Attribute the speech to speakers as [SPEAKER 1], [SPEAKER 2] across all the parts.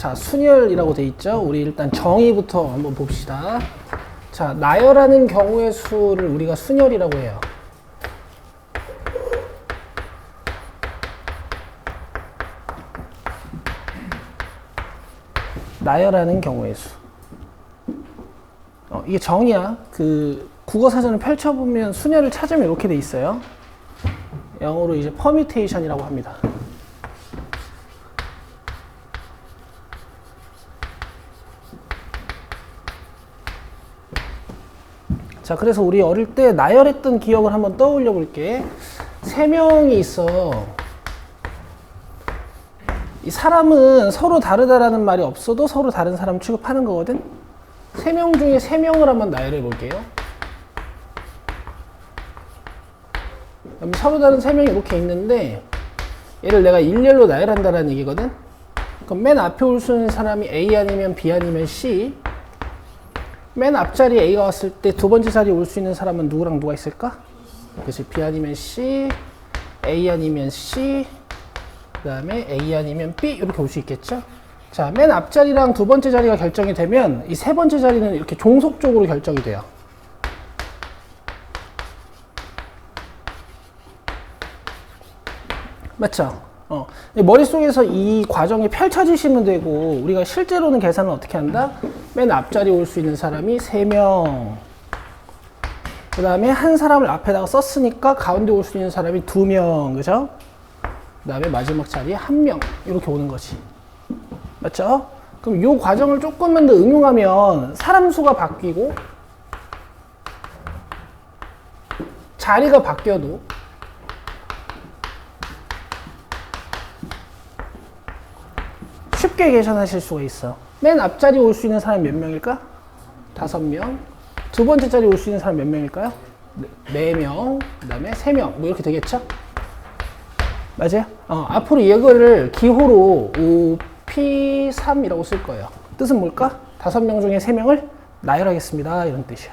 [SPEAKER 1] 자, 순열이라고 돼 있죠. 우리 일단 정의부터 한번 봅시다. 자, 나열하는 경우의 수를 우리가 순열이라고 해요. 나열하는 경우의 수. 이게 정의야. 그 국어사전을 펼쳐보면 순열을 찾으면 이렇게 돼 있어요. 영어로 이제 퍼뮤테이션이라고 합니다. 자, 그래서 우리 어릴 때 나열했던 기억을 한번 떠올려 볼게. 3명이 있어. 이 사람은 서로 다르다라는 말이 없어도 서로 다른 사람 취급하는 거거든. 3명 중에 3명을 한번 나열해 볼게요. 그럼 서로 다른 3명이 이렇게 있는데 얘를 내가 일렬로 나열한다는 얘기거든. 그럼 맨 앞에 올 수 있는 사람이 A 아니면 B 아니면 C. 맨 앞자리에 A가 왔을 때 두 번째 자리에 올 수 있는 사람은 누구랑 누가 있을까? 그치, B 아니면 C, A 아니면 C, 그 다음에 A 아니면 B 이렇게 올 수 있겠죠? 자, 맨 앞자리랑 두 번째 자리가 결정이 되면 이 세 번째 자리는 이렇게 종속적으로 결정이 돼요. 맞죠? 머릿속에서 이 과정이 펼쳐지시면 되고 우리가 실제로는 계산을 어떻게 한다? 맨 앞자리에 올 수 있는 사람이 3명, 그 다음에 한 사람을 앞에다가 썼으니까 가운데 올 수 있는 사람이 2명, 그죠? 그 다음에 마지막 자리에 1명 이렇게 오는 거지. 맞죠? 그럼 이 과정을 조금만 더 응용하면 사람 수가 바뀌고 자리가 바뀌어도 쉽게 계산하실 수가 있어. 맨 앞자리에 올 수 있는 사람이 몇 명일까? 5명. 두 번째 자리에 올 수 있는 사람이 몇 명일까요? 4명. 그 다음에 3명. 뭐 이렇게 되겠죠? 맞아요? 앞으로 이거를 기호로 OP3이라고 쓸 거예요. 뜻은 뭘까? 5명 중에 3명을 나열하겠습니다. 이런 뜻이야.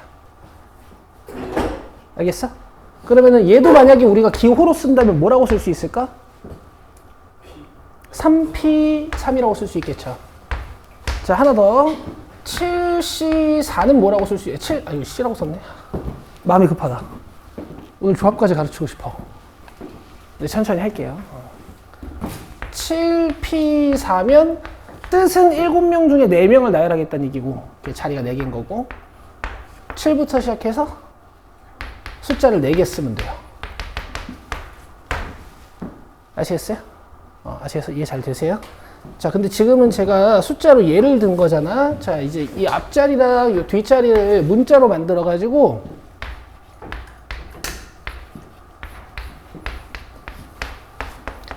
[SPEAKER 1] 알겠어? 그러면은 얘도 만약에 우리가 기호로 쓴다면 뭐라고 쓸 수 있을까? 3P3이라고 쓸 수 있겠죠. 자, 하나 더. 7C4는 뭐라고 쓸 수 있어요? 이거 C라고 썼네. 마음이 급하다. 오늘 조합까지 가르치고 싶어. 네, 천천히 할게요. 7P4면 뜻은 7명 중에 4명을 나열하겠다는 얘기고 자리가 4개인 거고 7부터 시작해서 숫자를 4개 쓰면 돼요. 아시겠어요? 아시겠어? 이해 잘 되세요? 자, 근데 지금은 제가 숫자로 예를 든 거잖아. 자, 이제 이 앞자리랑 이 뒷자리를 문자로 만들어가지고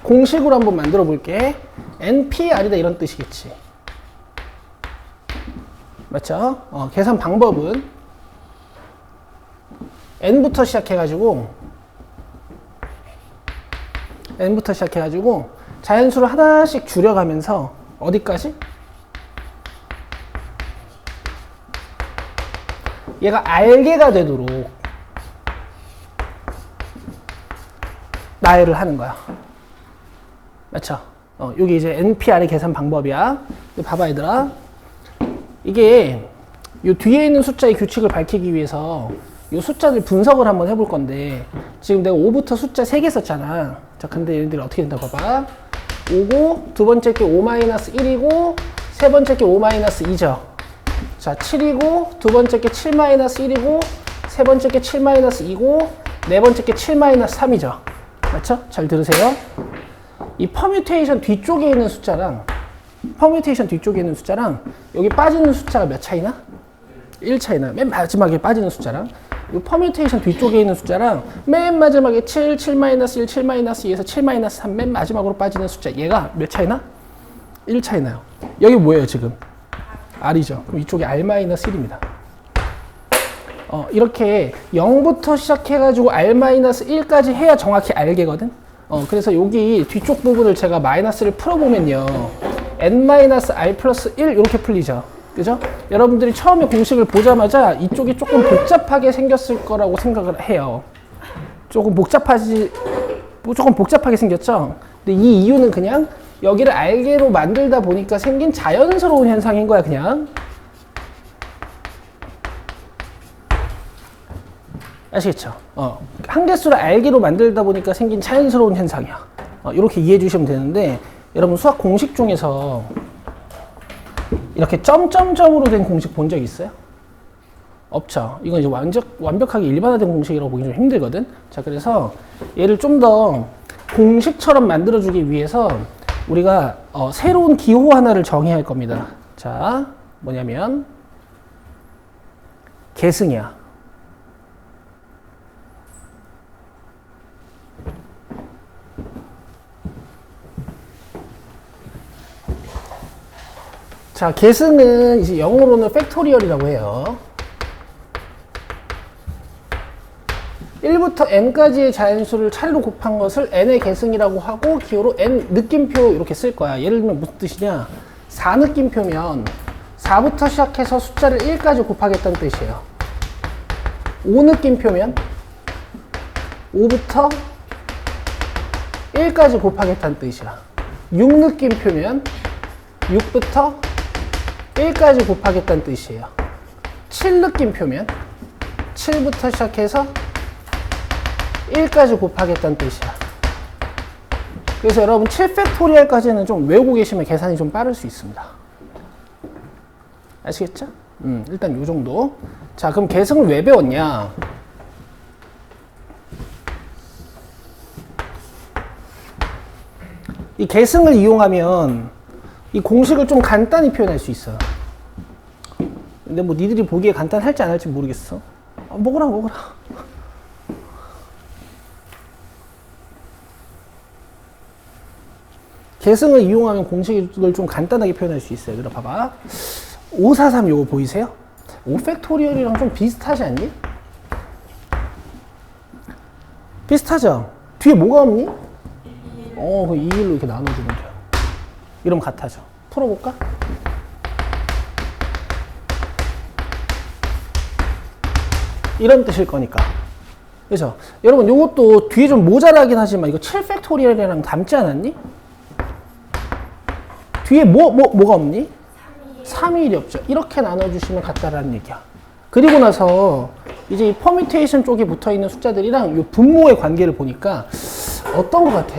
[SPEAKER 1] 공식으로 한번 만들어 볼게. NPR이다 이런 뜻이겠지. 맞죠? 계산 방법은 N부터 시작해가지고 자연수를 하나씩 줄여가면서 어디까지? 얘가 알게가 되도록 나열을 하는 거야. 맞죠? 여기 이제 NPR의 계산 방법이야. 봐봐, 얘들아. 이게 요 뒤에 있는 숫자의 규칙을 밝히기 위해서 요 숫자들 분석을 한번 해볼 건데 지금 내가 5부터 숫자 3개 썼잖아. 자, 근데 얘네들이 어떻게 된다 봐봐. 5고 두 번째 게 5-1이고 세 번째 게 5-2죠. 자, 7이고 두 번째 게 7-1이고 세 번째 게 7-2고 네 번째 게 7-3이죠. 맞죠? 잘 들으세요. 이 퍼뮤테이션 뒤쪽에 있는 숫자랑 여기 빠지는 숫자가 몇 차이나? 1 차이나. 맨 마지막에 빠지는 숫자랑 이 퍼뮤테이션 뒤쪽에 있는 숫자랑 맨 마지막에 7, 7-1, 7-2에서 7-3 맨 마지막으로 빠지는 숫자 얘가 몇 차이나? 1 차이나요. 여기 뭐예요 지금? R이죠. 그럼 이쪽이 R-1입니다. 이렇게 0부터 시작해가지고 R-1까지 해야 정확히 알게거든. 그래서 여기 뒤쪽 부분을 제가 마이너스를 풀어보면요. N-R 플러스 1 이렇게 풀리죠. 그죠? 여러분들이 처음에 공식을 보자마자 이쪽이 조금 복잡하게 생겼을 거라고 생각을 해요. 조금 복잡하게 생겼죠? 근데 이 이유는 그냥 여기를 알게로 만들다 보니까 생긴 자연스러운 현상인 거야, 그냥. 아시겠죠? 한계수를 알게로 만들다 보니까 생긴 자연스러운 현상이야. 이렇게 이해해 주시면 되는데, 여러분 수학 공식 중에서 이렇게 점점점으로 된 공식 본 적 있어요? 없죠. 이건 이제 완벽하게 일반화된 공식이라고 보기 좀 힘들거든. 자, 그래서 얘를 좀 더 공식처럼 만들어주기 위해서 우리가 새로운 기호 하나를 정의해야 할 겁니다. 자, 뭐냐면 계승이야. 자, 계승은 이제 영어로는 팩토리얼이라고 해요. 1부터 n까지의 자연수를 차례로 곱한 것을 n의 계승이라고 하고 기호로 n 느낌표 이렇게 쓸 거야. 예를 들면 무슨 뜻이냐? 4 느낌표면 4부터 시작해서 숫자를 1까지 곱하겠다는 뜻이에요. 5 느낌표면 5부터 1까지 곱하겠다는 뜻이야. 6 느낌표면 6부터 1까지 곱하겠다는 뜻이에요. 7 느낌표면 7부터 시작해서 1까지 곱하겠다는 뜻이야. 그래서 여러분 7팩토리얼까지는 좀 외우고 계시면 계산이 좀 빠를 수 있습니다. 아시겠죠? 일단 요 정도. 자, 그럼 계승을 왜 배웠냐? 이 계승을 이용하면 이 공식을 좀 간단히 표현할 수 있어. 근데 뭐 니들이 보기에 간단할지 안 할지 모르겠어. 먹어라. 계승을 이용하면 공식을 좀 간단하게 표현할 수 있어요. 그럼 봐봐. 543 요거 보이세요? 5팩토리얼이랑 좀 비슷하지 않니? 비슷하죠? 뒤에 뭐가 없니? 그 2일로 이렇게 나눠주면 돼요. 이러면 같아져. 풀어볼까? 이런 뜻일 거니까. 그죠? 여러분, 요것도 뒤에 좀 모자라긴 하지만 이거 7팩토리얼이랑 닮지 않았니? 뒤에 뭐가 없니? 3이 1이 없죠. 이렇게 나눠주시면 같다라는 얘기야. 그리고 나서 이제 이 퍼뮤테이션 쪽에 붙어 있는 숫자들이랑 이 분모의 관계를 보니까 어떤 것 같아?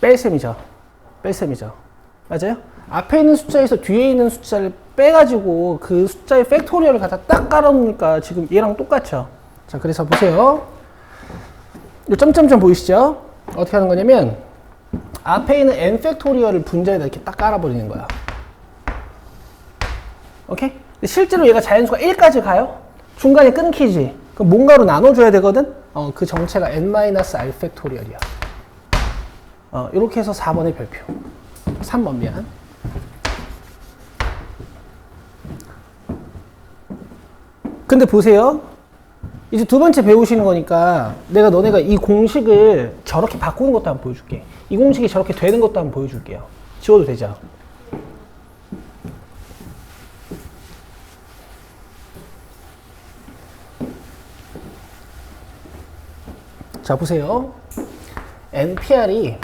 [SPEAKER 1] 뺄셈이죠. 맞아요? 앞에 있는 숫자에서 뒤에 있는 숫자를 빼가지고 그 숫자의 팩토리얼을 갖다 딱 깔아놓으니까 지금 얘랑 똑같죠. 자, 그래서 보세요. 이 점점점 보이시죠? 어떻게 하는 거냐면 앞에 있는 n 팩토리얼을 분자에다 이렇게 딱 깔아버리는 거야. 오케이? 실제로 얘가 자연수가 1까지 가요? 중간에 끊기지. 그럼 뭔가로 나눠줘야 되거든? 그 정체가 n-r 팩토리얼이야. 이렇게 해서 4번의 별표. 3번 미안. 근데 보세요. 이제 두 번째 배우시는 거니까 내가 너네가 이 공식을 저렇게 바꾸는 것도 한번 보여줄게. 이 공식이 저렇게 되는 것도 한번 보여줄게요. 지워도 되죠? 자, 보세요. npr이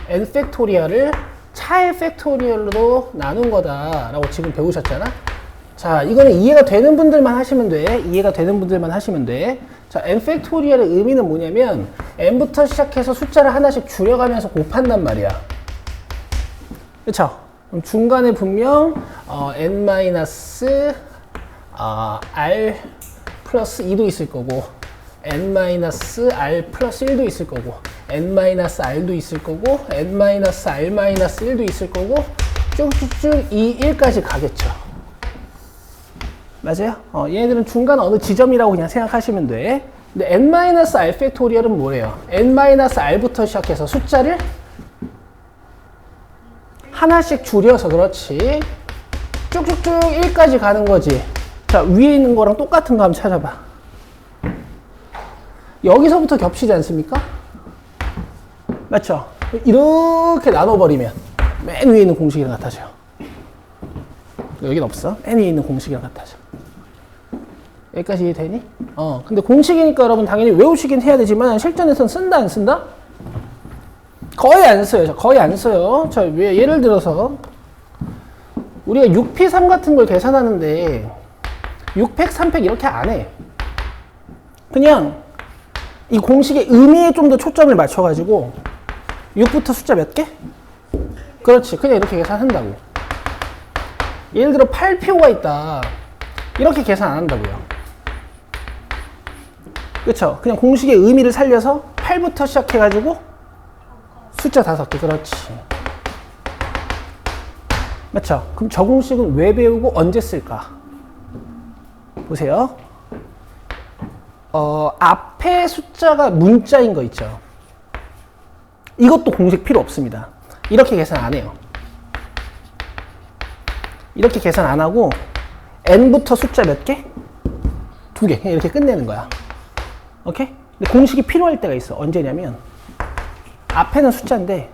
[SPEAKER 1] n 팩토리얼을 차의 팩토리얼로 나눈 거다라고 지금 배우셨잖아? 자, 이거는 이해가 되는 분들만 하시면 돼. 자, n 팩토리얼의 의미는 뭐냐면 n부터 시작해서 숫자를 하나씩 줄여가면서 곱한단 말이야. 그쵸? 그럼 중간에 분명 n-r 플러스 2도 있을 거고 n-r 플러스 1도 있을 거고 n-r도 있을 거고 n-r-1도 있을 거고 쭉쭉쭉 2, 1까지 가겠죠. 맞아요? 얘네들은 중간 어느 지점이라고 그냥 생각하시면 돼. 근데 n-r 팩토리얼은 뭐래요? n-r부터 시작해서 숫자를 하나씩 줄여서 그렇지. 쭉쭉쭉 1까지 가는 거지. 자, 위에 있는 거랑 똑같은 거 한번 찾아봐. 여기서부터 겹치지 않습니까? 맞죠? 이렇게 나눠버리면 맨 위에 있는 공식이랑 같아져요. 여긴 없어. 맨 위에 있는 공식이랑 같아져. 여기까지 이해되니? 근데 공식이니까 여러분 당연히 외우시긴 해야 되지만 실전에서는 쓴다 안 쓴다? 거의 안 써요. 거의 안 써요. 자, 예를 들어서 우리가 6P3 같은 걸 계산하는데 6팩, 3팩 이렇게 안 해. 그냥 이 공식의 의미에 좀 더 초점을 맞춰가지고 6부터 숫자 몇 개? 그렇지. 그냥 이렇게 계산한다고. 예를 들어 8PO가 있다. 이렇게 계산 안 한다고요. 그쵸? 그냥 공식의 의미를 살려서 8부터 시작해가지고 숫자 5개. 그렇지. 맞죠? 그럼 저 공식은 왜 배우고 언제 쓸까? 보세요. 앞에 숫자가 문자인 거 있죠? 이것도 공식 필요 없습니다. 이렇게 계산 안 해요. 이렇게 계산 안 하고 n부터 숫자 몇 개? 2개. 이렇게 끝내는 거야. 오케이? 근데 공식이 필요할 때가 있어. 언제냐면 앞에는 숫자인데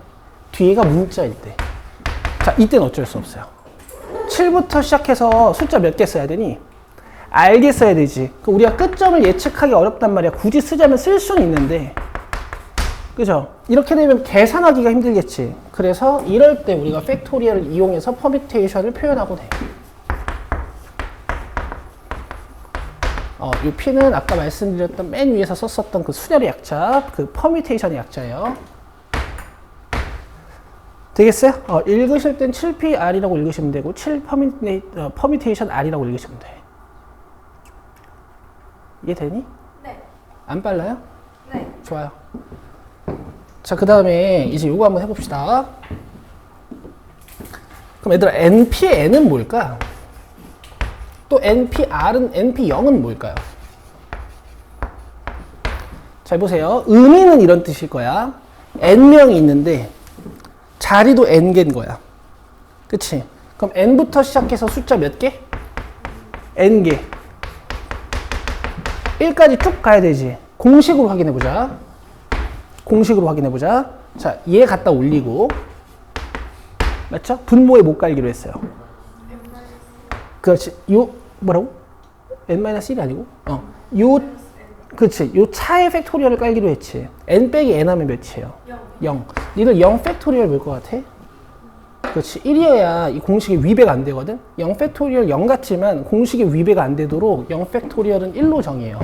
[SPEAKER 1] 뒤에가 문자일 때. 자, 이때는 어쩔 수 없어요. 7부터 시작해서 숫자 몇 개 써야 되니? 알게 써야 되지. 우리가 끝점을 예측하기 어렵단 말이야. 굳이 쓰자면 쓸 수는 있는데, 그죠? 이렇게 되면 계산하기가 힘들겠지. 그래서 이럴 때 우리가 팩토리얼을 이용해서 퍼뮤테이션을 표현하고 돼. 이 P는 아까 말씀드렸던 맨 위에서 썼었던 그 순열의 약자, 그 퍼뮤테이션의 약자예요. 되겠어요? 읽으실 땐 7PR이라고 읽으시면 되고 7 퍼뮤테이션 R이라고 읽으시면 돼. 이해되니?
[SPEAKER 2] 네.
[SPEAKER 1] 안 빨라요?
[SPEAKER 2] 네.
[SPEAKER 1] 좋아요. 자, 그 다음에 이제 요거 한번 해봅시다. 그럼 얘들아, NP의 N은 뭘까? 또 NPR은, NP0은 뭘까요? 잘 보세요. 의미는 이런 뜻일 거야. N명이 있는데 자리도 N개인 거야. 그치? 그럼 N부터 시작해서 숫자 몇 개? N개. 1까지 쭉 가야 되지. 공식으로 확인해보자. 공식으로 확인해보자. 자, 얘 갖다 올리고. 맞죠? 분모에 못 갈기로 했어요. 그렇지. 요, 뭐라고? n-1이 아니고? 요, 그렇지. 요 차의 팩토리얼을 깔기로 했지. n 빼기 n 하면 몇이에요? 0. 니들 0 팩토리얼 뭘 것 같아? 그렇지. 1이어야 이 공식이 위배가 안 되거든? 0 팩토리얼 0 같지만 공식이 위배가 안 되도록 0 팩토리얼은 1로 정해요.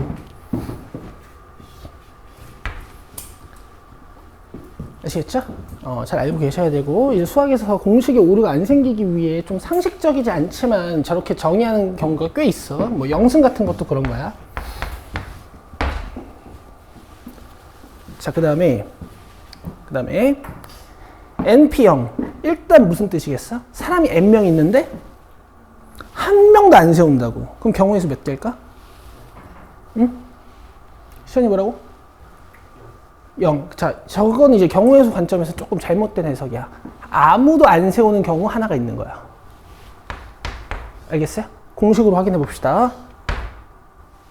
[SPEAKER 1] 아시겠죠? 잘 알고 계셔야 되고, 이제 수학에서 공식에 오류가 안 생기기 위해 좀 상식적이지 않지만 저렇게 정의하는 경우가 꽤 있어. 뭐 영승 같은 것도 그런 거야. 자, 그 다음에 NP0 일단 무슨 뜻이겠어? 사람이 N명 있는데 한 명도 안 세운다고. 그럼 경우의 수 몇 될까? 응? 시연이 뭐라고? 0. 자, 저건 이제 경우의 수 관점에서 조금 잘못된 해석이야. 아무도 안 세우는 경우 하나가 있는 거야. 알겠어요? 공식으로 확인해 봅시다.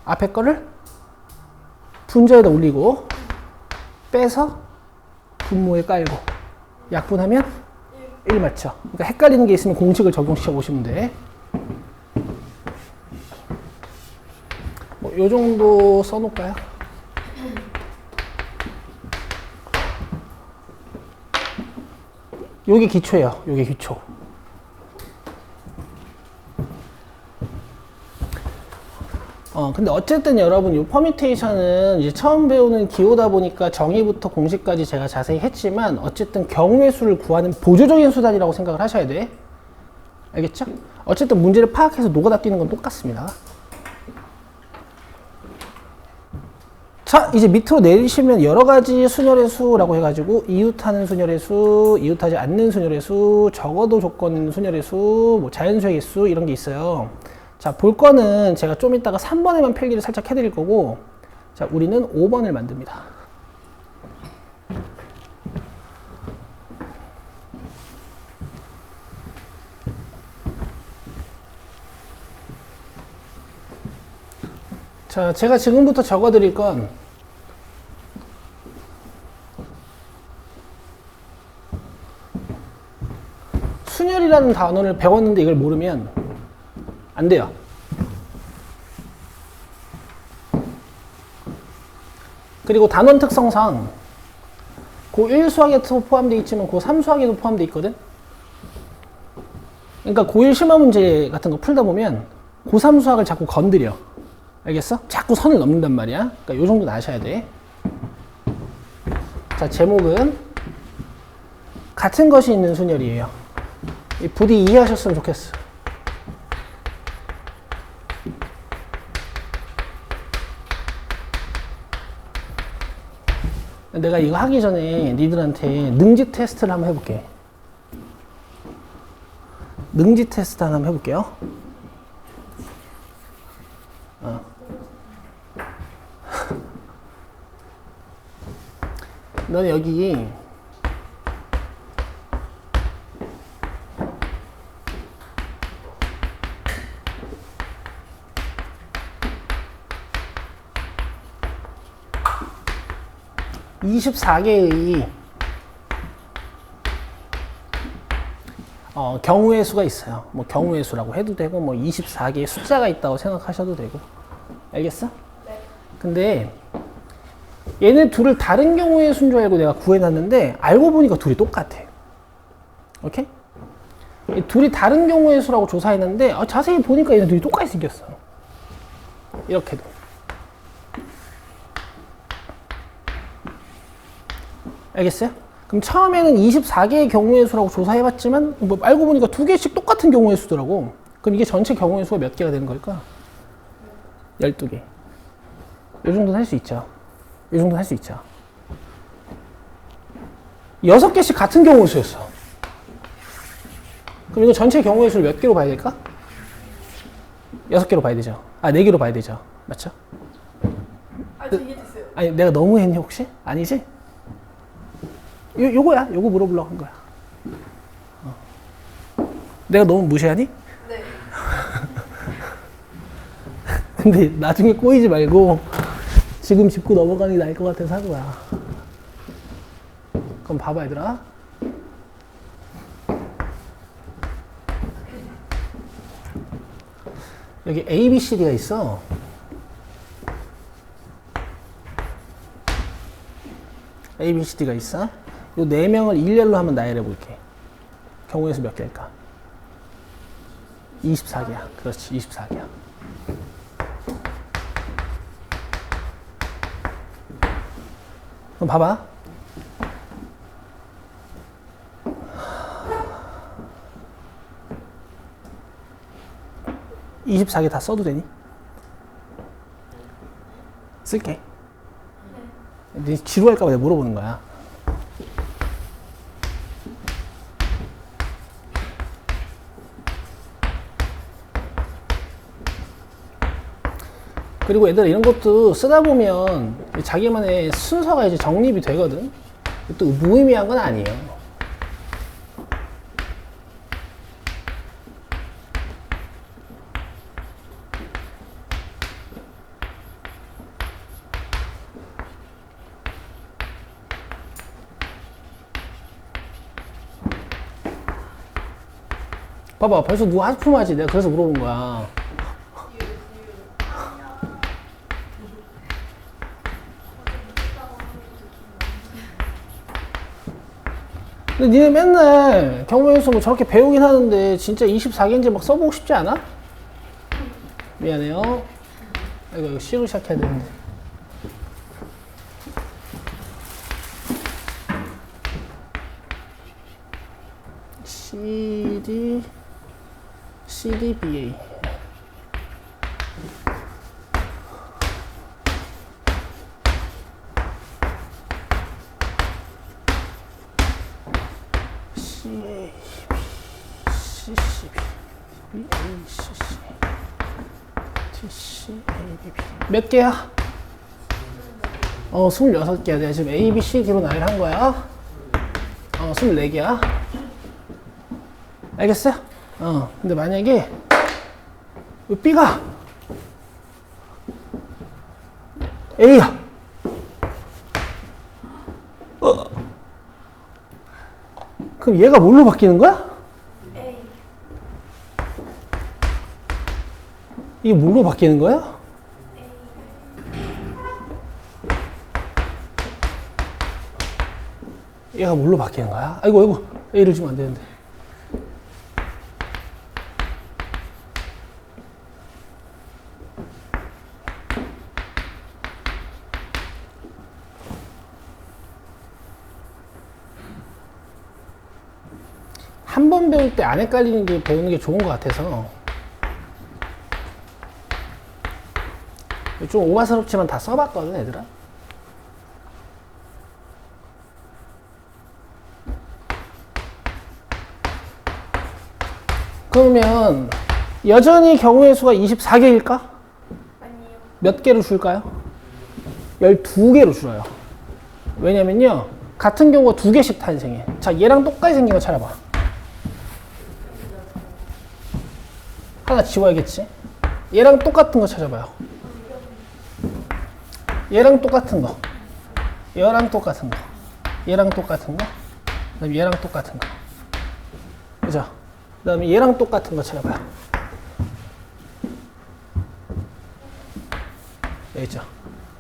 [SPEAKER 1] 앞에 거를 분자에다 올리고 빼서 분모에 깔고 약분하면 1 맞죠? 그러니까 헷갈리는 게 있으면 공식을 적용시켜 보시면 돼. 요 정도 써놓을까요? 요게 기초예요. 요게 기초. 근데 어쨌든 여러분, 이 퍼뮤테이션은 이제 처음 배우는 기호다 보니까 정의부터 공식까지 제가 자세히 했지만, 어쨌든 경우의 수를 구하는 보조적인 수단이라고 생각을 하셔야 돼. 알겠죠? 어쨌든 문제를 파악해서 노가다 뛰는 건 똑같습니다. 자, 이제 밑으로 내리시면 여러 가지 순열의 수라고 해가지고, 이웃하는 순열의 수, 이웃하지 않는 순열의 수, 적어도 조건 있는 순열의 수, 뭐 자연수의 개수, 이런 게 있어요. 자, 볼 거는 제가 좀 이따가 3번에만 필기를 살짝 해드릴 거고, 자, 우리는 5번을 만듭니다. 자, 제가 지금부터 적어드릴 건 순열이라는 단어를 배웠는데 이걸 모르면 안 돼요. 그리고 단원 특성상 고1 수학에도 포함되어 있지만 고3 수학에도 포함되어 있거든. 그러니까 고1 실무 문제 같은 거 풀다 보면 고3 수학을 자꾸 건드려. 알겠어? 자꾸 선을 넘는단 말이야. 그러니까 요 정도는 아셔야 돼. 자, 제목은 같은 것이 있는 순열이에요. 부디 이해하셨으면 좋겠어. 내가 이거 하기 전에 니들한테 능지 테스트를 한번 해볼게. 능지 테스트 하나 한번 해볼게요. 너는 여기 24개의 경우의 수가 있어요. 뭐 경우의 수라고 해도 되고 뭐 24개의 숫자가 있다고 생각하셔도 되고. 알겠어? 네. 근데 얘네 둘을 다른 경우의 수인 줄 알고 내가 구해놨는데 알고 보니까 둘이 똑같아. 오케이? 둘이 다른 경우의 수라고 조사했는데 자세히 보니까 얘네 둘이 똑같이 생겼어. 이렇게도. 알겠어요? 그럼 처음에는 24개의 경우의 수라고 조사해봤지만 뭐 알고 보니까 2개씩 똑같은 경우의 수더라고. 그럼 이게 전체 경우의 수가 몇 개가 되는 걸까? 12개. 이 정도는 할 수 있죠. 이 정도는 할 수 있죠. 6개씩 같은 경우의 수였어. 그럼 이거 전체 경우의 수를 몇 개로 봐야 될까? 6개로 봐야 되죠. 4개로 봐야 되죠. 맞죠?
[SPEAKER 2] 저 이해됐어요.
[SPEAKER 1] 아니, 내가 너무 했니 혹시? 아니지? 요거야. 요거 물어보려고 한 거야. 내가 너무 무시하니?
[SPEAKER 2] 네.
[SPEAKER 1] 근데 나중에 꼬이지 말고 지금 짚고 넘어가는 게 나을 것 같아서 한 거야. 그럼 봐봐 얘들아. 여기 A, B, C, D가 있어. A, B, C, D가 있어. 이 4명을 일렬로 한번 나열해 볼게. 경우의 수 몇 개일까? 24개야. 그렇지, 24개야. 그럼 봐봐. 24개 다 써도 되니? 쓸게. 네 지루할까봐 내가 물어보는 거야. 그리고 얘들아 이런 것도 쓰다 보면 자기만의 순서가 이제 정립이 되거든. 또 무의미한 건 아니에요. 봐봐, 벌써 누가 하품하지? 내가 그래서 물어본 거야. 근데 니네 맨날 경우의 수 뭐 저렇게 배우긴 하는데 진짜 24개인지 막 써보고 싶지 않아? 미안해요. 이거 C로 시작해야 되는데. CDBA. 몇 개야? 26개야. 내가 지금 A, B, C, D로 나열한 거야. 24개야. 알겠어요? 근데 만약에 B가 A야. 그럼 얘가 뭘로 바뀌는 거야?
[SPEAKER 2] A.
[SPEAKER 1] 이게 뭘로 바뀌는 거야? 얘가 뭘로 바뀌는 거야? 아이고, 아이고, A를 주면 안 되는데. 한 번 배울 때 안 헷갈리는 게 배우는 게 좋은 것 같아서 좀 오바스럽지만 다 써봤거든, 얘들아. 그러면 여전히 경우의 수가 24개일까?
[SPEAKER 2] 아니요.
[SPEAKER 1] 몇 개로 줄까요? 12개로 줄어요. 왜냐면요, 같은 경우가 2개씩 탄생해. 자, 얘랑 똑같이 생긴 거 찾아봐. 하나 지워야겠지? 얘랑 똑같은 거 찾아봐요. 얘랑 똑같은 거. 얘랑 똑같은 거. 얘랑 똑같은 거. 그 다음에 얘랑 똑같은 거. 그죠? 그 다음에 얘랑 똑같은 거 찾아봐요. 여기 있죠?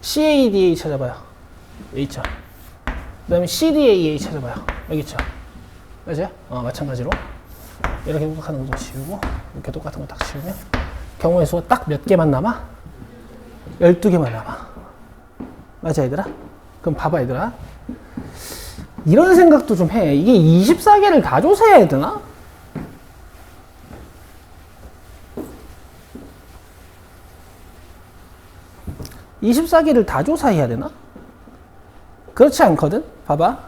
[SPEAKER 1] CADA 찾아봐요. 여기 있죠? 그 다음에 CDAA 찾아봐요. 여기 있죠? 맞아요? 마찬가지로. 이렇게 똑같은 거 지우고, 이렇게 똑같은 거 딱 지우면, 경우의 수가 딱 몇 개만 남아? 12개만 남아. 맞아, 얘들아? 그럼 봐봐, 얘들아. 이런 생각도 좀 해. 이게 24개를 다 조사해야 되나? (24개를) 다 조사해야 되나? 그렇지 않거든? 봐봐.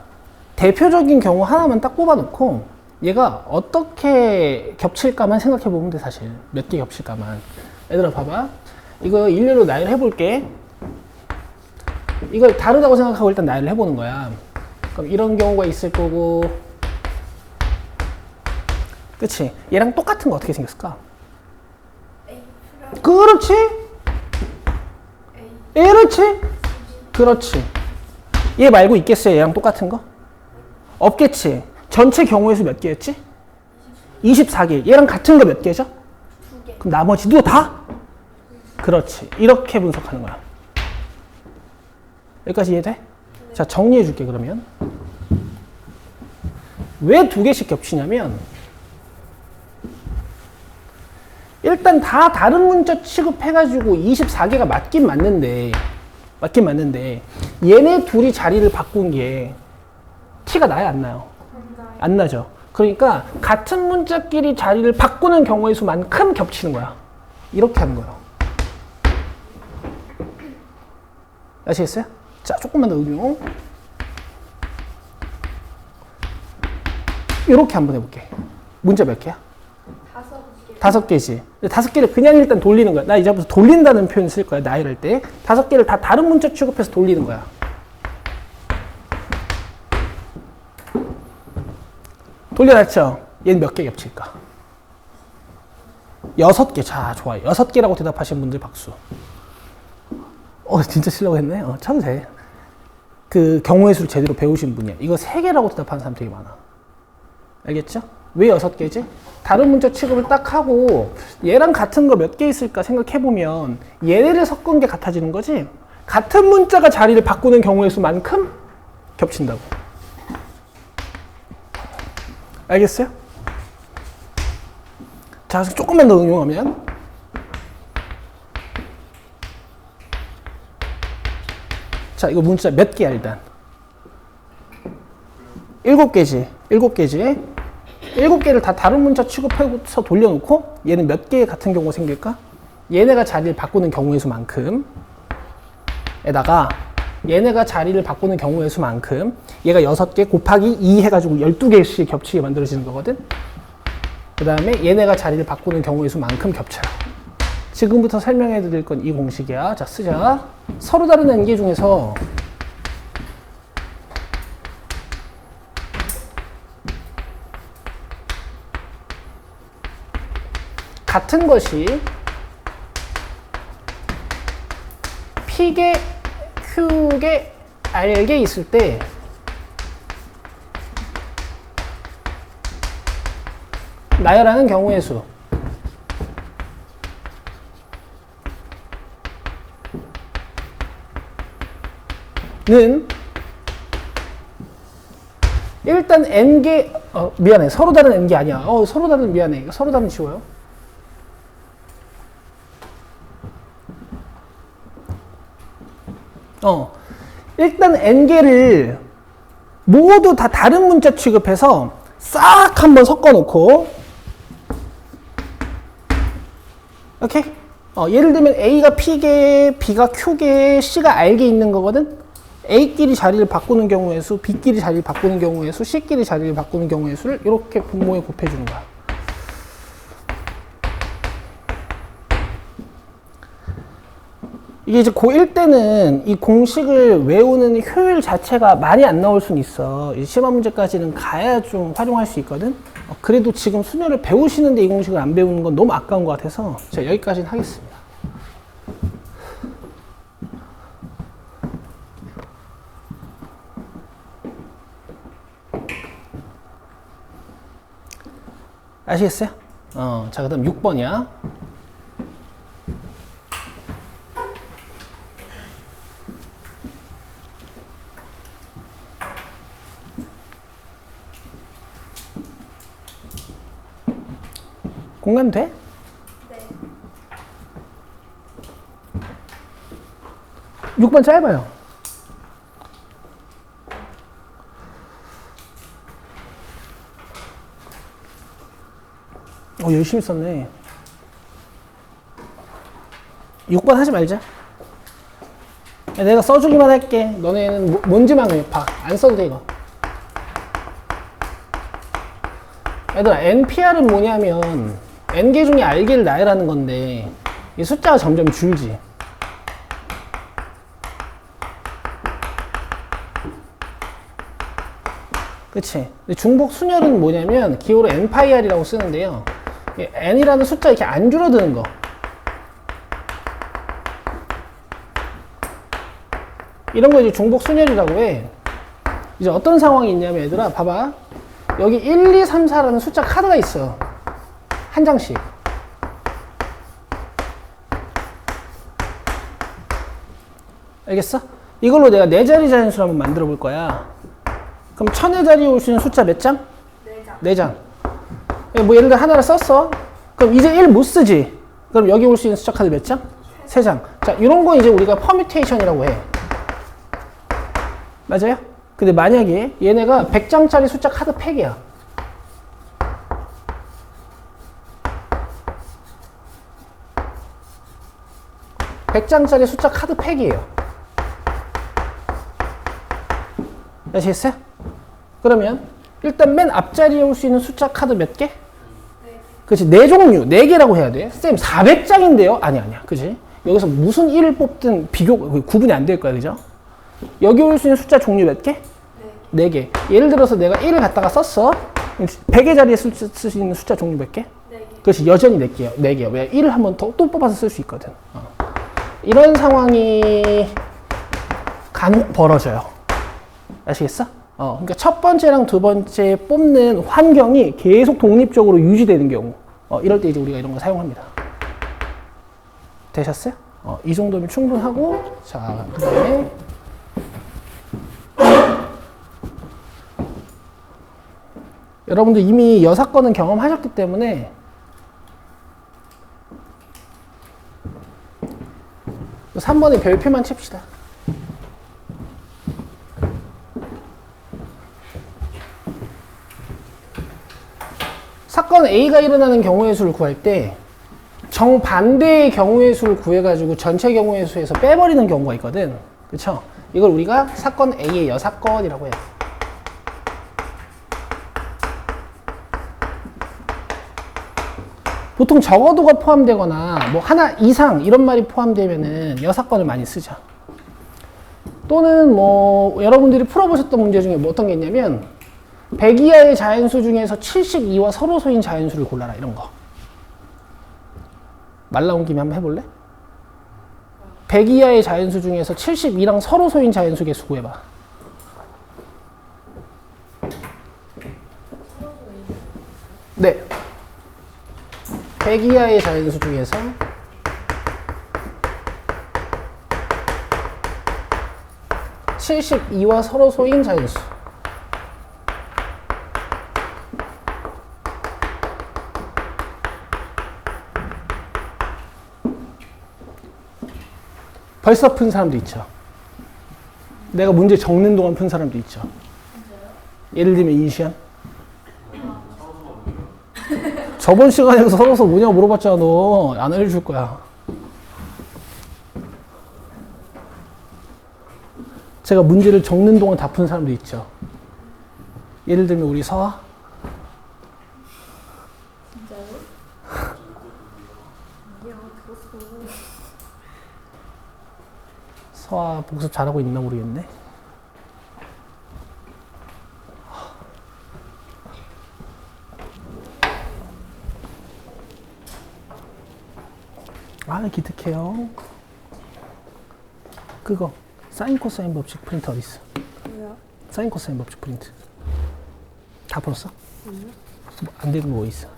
[SPEAKER 1] 대표적인 경우 하나만 딱 뽑아놓고 얘가 어떻게 겹칠까만 생각해보면 돼. 사실 몇 개 겹칠까만. 얘들아 봐봐. 이거 일렬로 나열을 해볼게. 이걸 다르다고 생각하고 일단 나열을 해보는 거야. 그럼 이런 경우가 있을 거고, 그치? 얘랑 똑같은 거 어떻게 생겼을까?
[SPEAKER 2] A 플러스
[SPEAKER 1] 그렇지?
[SPEAKER 2] A
[SPEAKER 1] 그렇지? 그렇지. 얘 말고 있겠어요? 얘랑 똑같은 거? 없겠지. 전체 경우의 수 몇 개였지? 24개. 얘랑 같은 거 몇 개죠?
[SPEAKER 2] 2개.
[SPEAKER 1] 그럼 나머지 누가 다? 그렇지. 이렇게 분석하는 거야. 여기까지 이해돼? 자, 정리해 줄게, 그러면. 왜 2개씩 겹치냐면, 일단 다 다른 문자 취급해가지고 24개가 맞긴 맞는데, 얘네 둘이 자리를 바꾼 게 티가 나요, 안 나요? 안 나죠. 그러니까 같은 문자끼리 자리를 바꾸는 경우의 수만큼 겹치는 거야. 이렇게 하는 거예요. 아시겠어요? 자, 조금만 더 응용. 이렇게 한번 해볼게. 문자 몇 개야?
[SPEAKER 2] 5개.
[SPEAKER 1] 5개지. 5개를 그냥 일단 돌리는 거야. 나 이제부터 돌린다는 표현 쓸 거야. 나열할 때. 5개를 다 다른 문자 취급해서 돌리는 거야. 돌려놨죠? 얘는 몇 개 겹칠까? 6개. 자, 좋아요. 6개라고 대답하신 분들 박수. 진짜 치려고 했네. 참 돼. 그 경우의 수를 제대로 배우신 분이야. 이거 3개라고 대답하는 사람 되게 많아. 알겠죠? 왜 6개지? 다른 문자 취급을 딱 하고 얘랑 같은 거 몇 개 있을까 생각해보면 얘네를 섞은 게 같아지는 거지, 같은 문자가 자리를 바꾸는 경우의 수만큼 겹친다고. 알겠어요? 자, 조금만 더 응용하면, 자, 이거 문자 몇 개야, 일단? 7개지. 7개를 다 다른 문자 취급해서 돌려놓고 얘는 몇 개의 같은 경우가 생길까? 얘네가 자리를 바꾸는 경우의 수만큼 에다가 얘네가 자리를 바꾸는 경우의 수만큼 얘가 6개 곱하기 2 해가지고 12개씩 겹치게 만들어지는 거거든. 그 다음에 얘네가 자리를 바꾸는 경우의 수만큼 겹쳐요. 지금부터 설명해 드릴 건 이 공식이야. 자, 쓰자. 서로 다른 n개 중에서 같은 것이 P개, Q개, R개 있을 때 나열하는 경우의 수는 일단 n개 미안해. 서로 다른 n개 아니야. 서로 다른 미안해. 서로 다른 지워요. 일단 n개를 모두 다 다른 문자 취급해서 싹 한번 섞어 놓고 오케이? 예를 들면 A가 P개, B가 Q개, C가 R개 있는 거거든? A끼리 자리를 바꾸는 경우의 수, B끼리 자리를 바꾸는 경우의 수, C끼리 자리를 바꾸는 경우의 수를 이렇게 분모에 곱해주는 거야. 이게 이제 고1 때는 이 공식을 외우는 효율 자체가 많이 안 나올 수는 있어. 시험 문제까지는 가야 좀 활용할 수 있거든? 그래도 지금 수녀를 배우시는데 이 공식을 안 배우는 건 너무 아까운 것 같아서 제가 여기까지는 하겠습니다. 아시겠어요? 자, 그 다음 6번이야. 공감 돼?
[SPEAKER 2] 네.
[SPEAKER 1] 6번 짧아요. 열심히 썼네. 6번 하지 말자. 내가 써주기만 할게. 너네는 뭔지만 봐. 안 써도 돼, 이거. 얘들아, NPR은 뭐냐면 N개 중에 R개를 나열하는 건데 이 숫자가 점점 줄지. 그치? 근데 중복 순열은 뭐냐면 기호로 N파이R이라고 쓰는데요. N이라는 숫자 이렇게 안 줄어드는 거. 이런 거 이제 중복 순열이라고 해. 이제 어떤 상황이 있냐면 얘들아, 봐봐. 여기 1, 2, 3, 4라는 숫자 카드가 있어. 한 장씩. 알겠어? 이걸로 내가 4자리 자연수를 한번 만들어 볼 거야. 그럼 1000의 자리에 올 수 있는 숫자 몇 장? 4장. 뭐 예를 들어 하나를 썼어. 그럼 이제 1 못 쓰지. 그럼 여기 올 수 있는 숫자 카드 몇 장? 3장. 자, 이런 거 이제 우리가 퍼뮤테이션이라고 해. 맞아요? 근데 만약에 얘네가 100장짜리 숫자 카드 팩이야. (100장짜리) 숫자 카드 팩이에요. 아시겠어요? 그러면 일단 맨 앞자리에 올 수 있는 숫자 카드 몇 개? 그치, 4종류, 4개라고 해야 돼. 쌤 400장인데요? 아니야. 그치? 여기서 무슨 1을 뽑든 구분이 안 될 거야. 그죠? 여기 올 수 있는 숫자 종류 몇 개? 4개. 예를 들어서 내가 1을 갖다가 썼어. 100의 자리에 쓸 수 있는 숫자 종류 몇 개?
[SPEAKER 2] 4개.
[SPEAKER 1] 그렇지, 여전히 4개야. 왜? 1을 한번 또 뽑아서 쓸 수 있거든. 이런 상황이 간혹 벌어져요. 아시겠어? 그러니까 첫 번째랑 두 번째 뽑는 환경이 계속 독립적으로 유지되는 경우. 이럴 때 이제 우리가 이런 거 사용합니다. 되셨어요? 이 정도면 충분하고, 자, 그 다음에 여러분들 이미 6건은 경험하셨기 때문에 또 3번에 별표만 칩시다. 사건 A가 일어나는 경우의 수를 구할 때 정반대의 경우의 수를 구해가지고 전체 경우의 수에서 빼버리는 경우가 있거든. 그쵸? 이걸 우리가 사건 A의 여사건이라고 해요. 보통 적어도가 포함되거나 뭐 하나 이상 이런 말이 포함되면은 여사건을 많이 쓰죠. 또는 뭐 여러분들이 풀어보셨던 문제 중에 뭐 어떤 게 있냐면 100 이하의 자연수 중에서 72와 서로소인 자연수를 골라라, 이런 거. 말 나온 김에 한번 해볼래? 100 이하의 자연수 중에서 72랑 서로소인 자연수 개수 구해봐. 네. 100 이하의 자연수 중에서 72와 서로소인 자연수. 벌써 푼 사람도 있죠. 내가 문제 적는 동안 푼 사람도 있죠. 예를 들면 이시안. 저번 시간에 서로서 뭐냐고 물어봤잖아. 너 안 알려줄 거야. 제가 문제를 적는 동안 다 푼 사람도 있죠. 예를 들면 우리 서아.
[SPEAKER 2] 진짜요? 아니야, 들었어.
[SPEAKER 1] 서아 복습 잘하고 있나 모르겠네. 아, 기특해요. 그거 사인 코사인 법칙 프린트 어디 있어?
[SPEAKER 2] 뭐야?
[SPEAKER 1] 사인 코사인 법칙 프린트 다 풀었어? 안 되는 거 뭐 있어?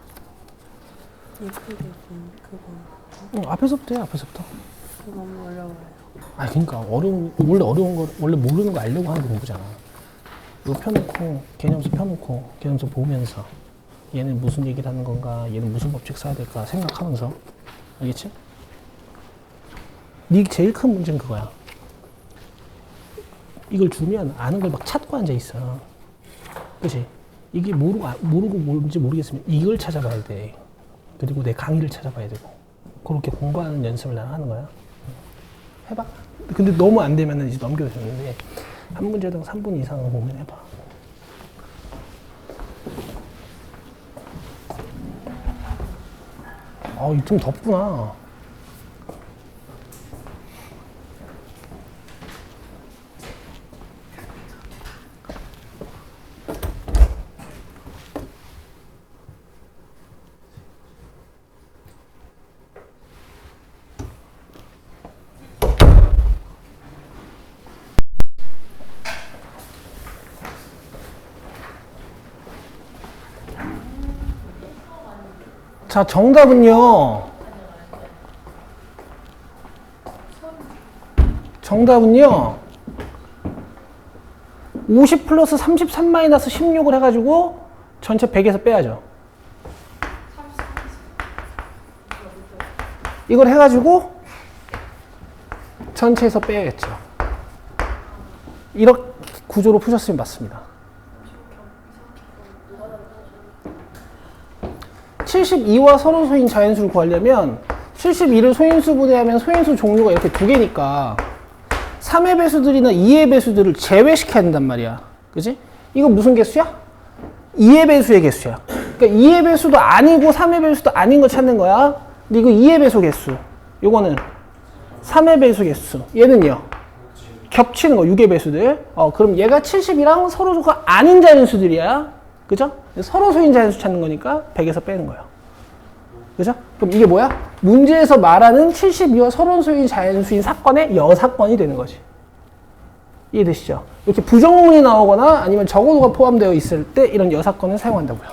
[SPEAKER 3] 예쁘게 본 그거
[SPEAKER 1] 앞에서부터 해. 앞에서부터.
[SPEAKER 3] 그거 너무 어려워요.
[SPEAKER 1] 아, 그러니까 원래 어려운 거 원래 모르는 거 알려고 하는 공부잖아. 이거 펴놓고 개념서 펴놓고 개념서 보면서 얘는 무슨 얘기를 하는 건가, 얘는 무슨 법칙 써야 될까 생각하면서. 알겠지? 네 제일 큰 문제는 그거야. 이걸 주면 아는 걸 막 찾고 앉아 있어. 그치? 이게 모르고 뭔지 모르겠으면 이걸 찾아봐야 돼. 그리고 내 강의를 찾아봐야 되고. 그렇게 공부하는 연습을 나는 하는 거야. 해봐. 근데 너무 안 되면 이제 넘겨도 되는데, 한 문제당 3분 이상은 보면 해봐. 좀 덥구나. 자, 정답은요 50 플러스 33 마이너스 16을 해가지고 전체 100에서 빼야죠. 이걸 해가지고 전체에서 빼야겠죠. 이렇게 구조로 푸셨으면 맞습니다. 72와 서로소인 자연수를 구하려면 72를 소인수 분해하면 소인수 종류가 이렇게 두 개니까 3의 배수들이나 2의 배수들을 제외시켜야 된단 말이야. 그지? 이거 무슨 개수야? 2의 배수의 개수야. 그러니까 2의 배수도 아니고 3의 배수도 아닌 거 찾는 거야. 근데 이거 2의 배수 개수. 요거는 3의 배수 개수. 얘는요. 겹치는 거 6의 배수들. 그럼 얘가 70이랑 서로소가 아닌 자연수들이야. 그죠? 서로소인 자연수 찾는 거니까 100에서 빼는 거예요. 그죠? 그럼 이게 뭐야? 문제에서 말하는 72와 서로소인 자연수인 사건의 여사건이 되는 거지. 이해되시죠? 이렇게 부정문이 나오거나 아니면 적어도가 포함되어 있을 때 이런 여사건을 사용한다고요.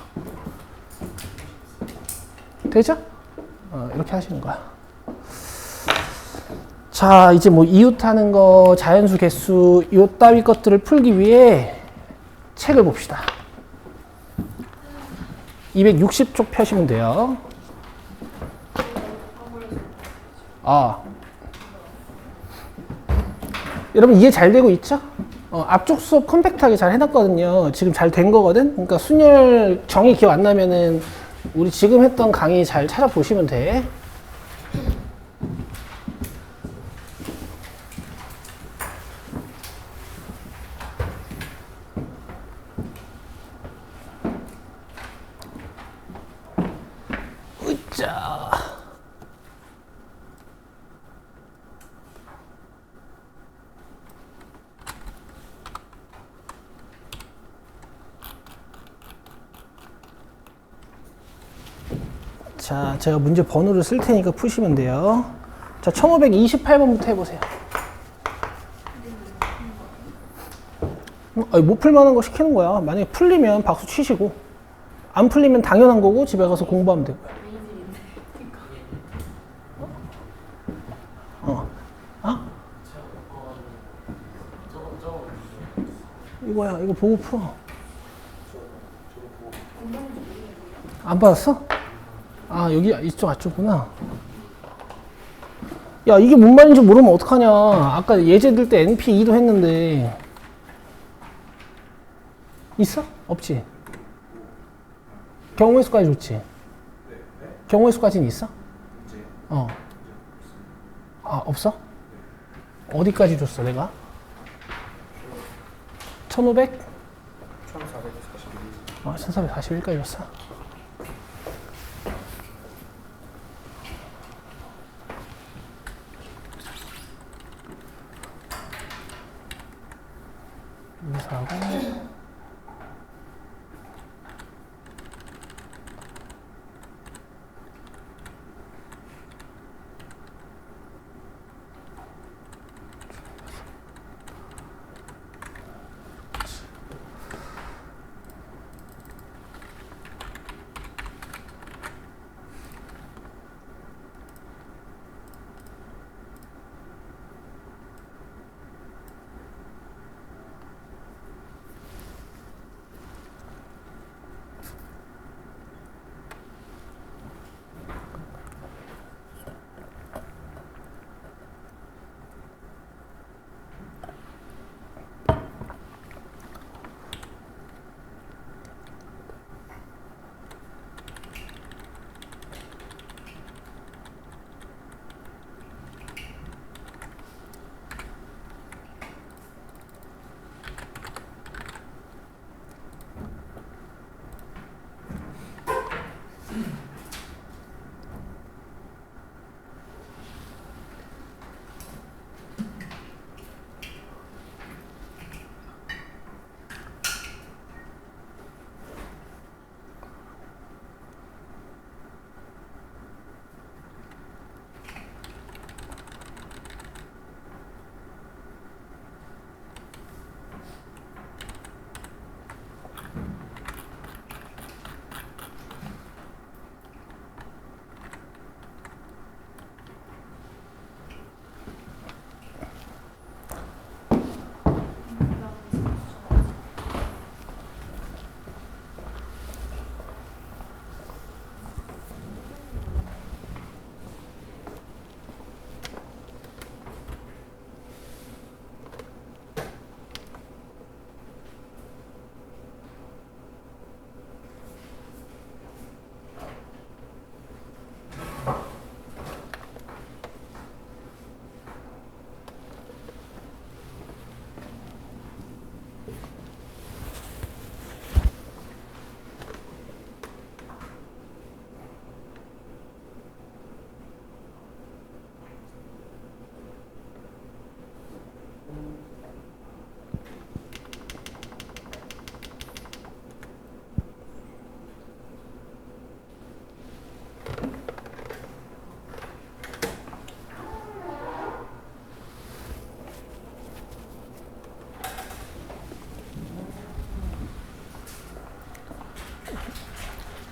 [SPEAKER 1] 되죠? 이렇게 하시는 거야. 자, 이제 뭐 이웃하는 거, 자연수 개수, 요 따위 것들을 풀기 위해 책을 봅시다. 260쪽 펴시면 돼요. 여러분 이해 잘 되고 있죠? 앞쪽 수업 컴팩트하게 잘 해놨거든요. 지금 잘 된 거거든? 그러니까 순열 정의 기억 안 나면은 우리 지금 했던 강의 잘 찾아보시면 돼. 으쌰. 자, 제가 문제 번호를 쓸 테니까 푸시면 돼요. 자, 1528번부터 해보세요. 못 풀만한 거 시키는 거야. 만약에 풀리면 박수 치시고, 안 풀리면 당연한 거고 집에 가서 공부하면 되고요. 이거야, 이거 보고 풀어. 안 받았어? 여기 이쪽 앞쪽구나. 야, 이게 뭔 말인지 모르면 어떡하냐. 아까 예제 들 때 NP2도 했는데. 있어? 없지? 경우의 수까지 좋지? 경우의 수까지는 있어? 어. 아, 없어? 어디까지 줬어, 내가? 1500? 1441. 아, 1441까지 줬어. 여기서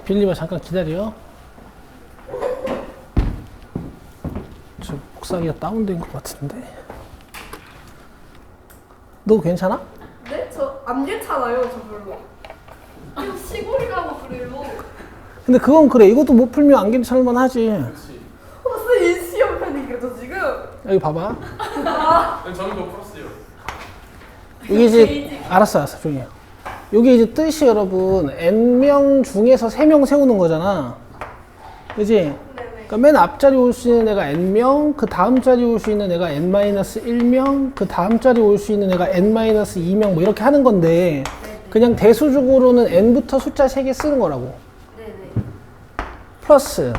[SPEAKER 1] 빌리봐 잠깐 기다려. 저 목사기가 다운된 것 같은데. 너 괜찮아?
[SPEAKER 2] 네? 저 안 괜찮아요, 저 별로. 좀 시골이라고 그래요.
[SPEAKER 1] 근데 그건 그래. 이것도 못 풀면 안 괜찮을만 하지.
[SPEAKER 2] 무슨 인시험 편인가 저 지금?
[SPEAKER 1] 여기 봐봐.
[SPEAKER 4] 저는 못 풀었어요.
[SPEAKER 1] 여기 이제 알았어 조용히 해. 여기 이제 뜻이 여러분 n명 중에서 3명 세우는 거잖아. 그지?
[SPEAKER 2] 네네.
[SPEAKER 1] 그러니까 맨 앞자리 올 수 있는 애가 n명, 그 다음 자리 올 수 있는 애가 n-1명, 그 다음 자리 올 수 있는 애가 n-2명 뭐 이렇게 하는 건데 그냥 대수적으로는 n부터 숫자 3개 쓰는 거라고.
[SPEAKER 2] 네네.
[SPEAKER 1] 플러스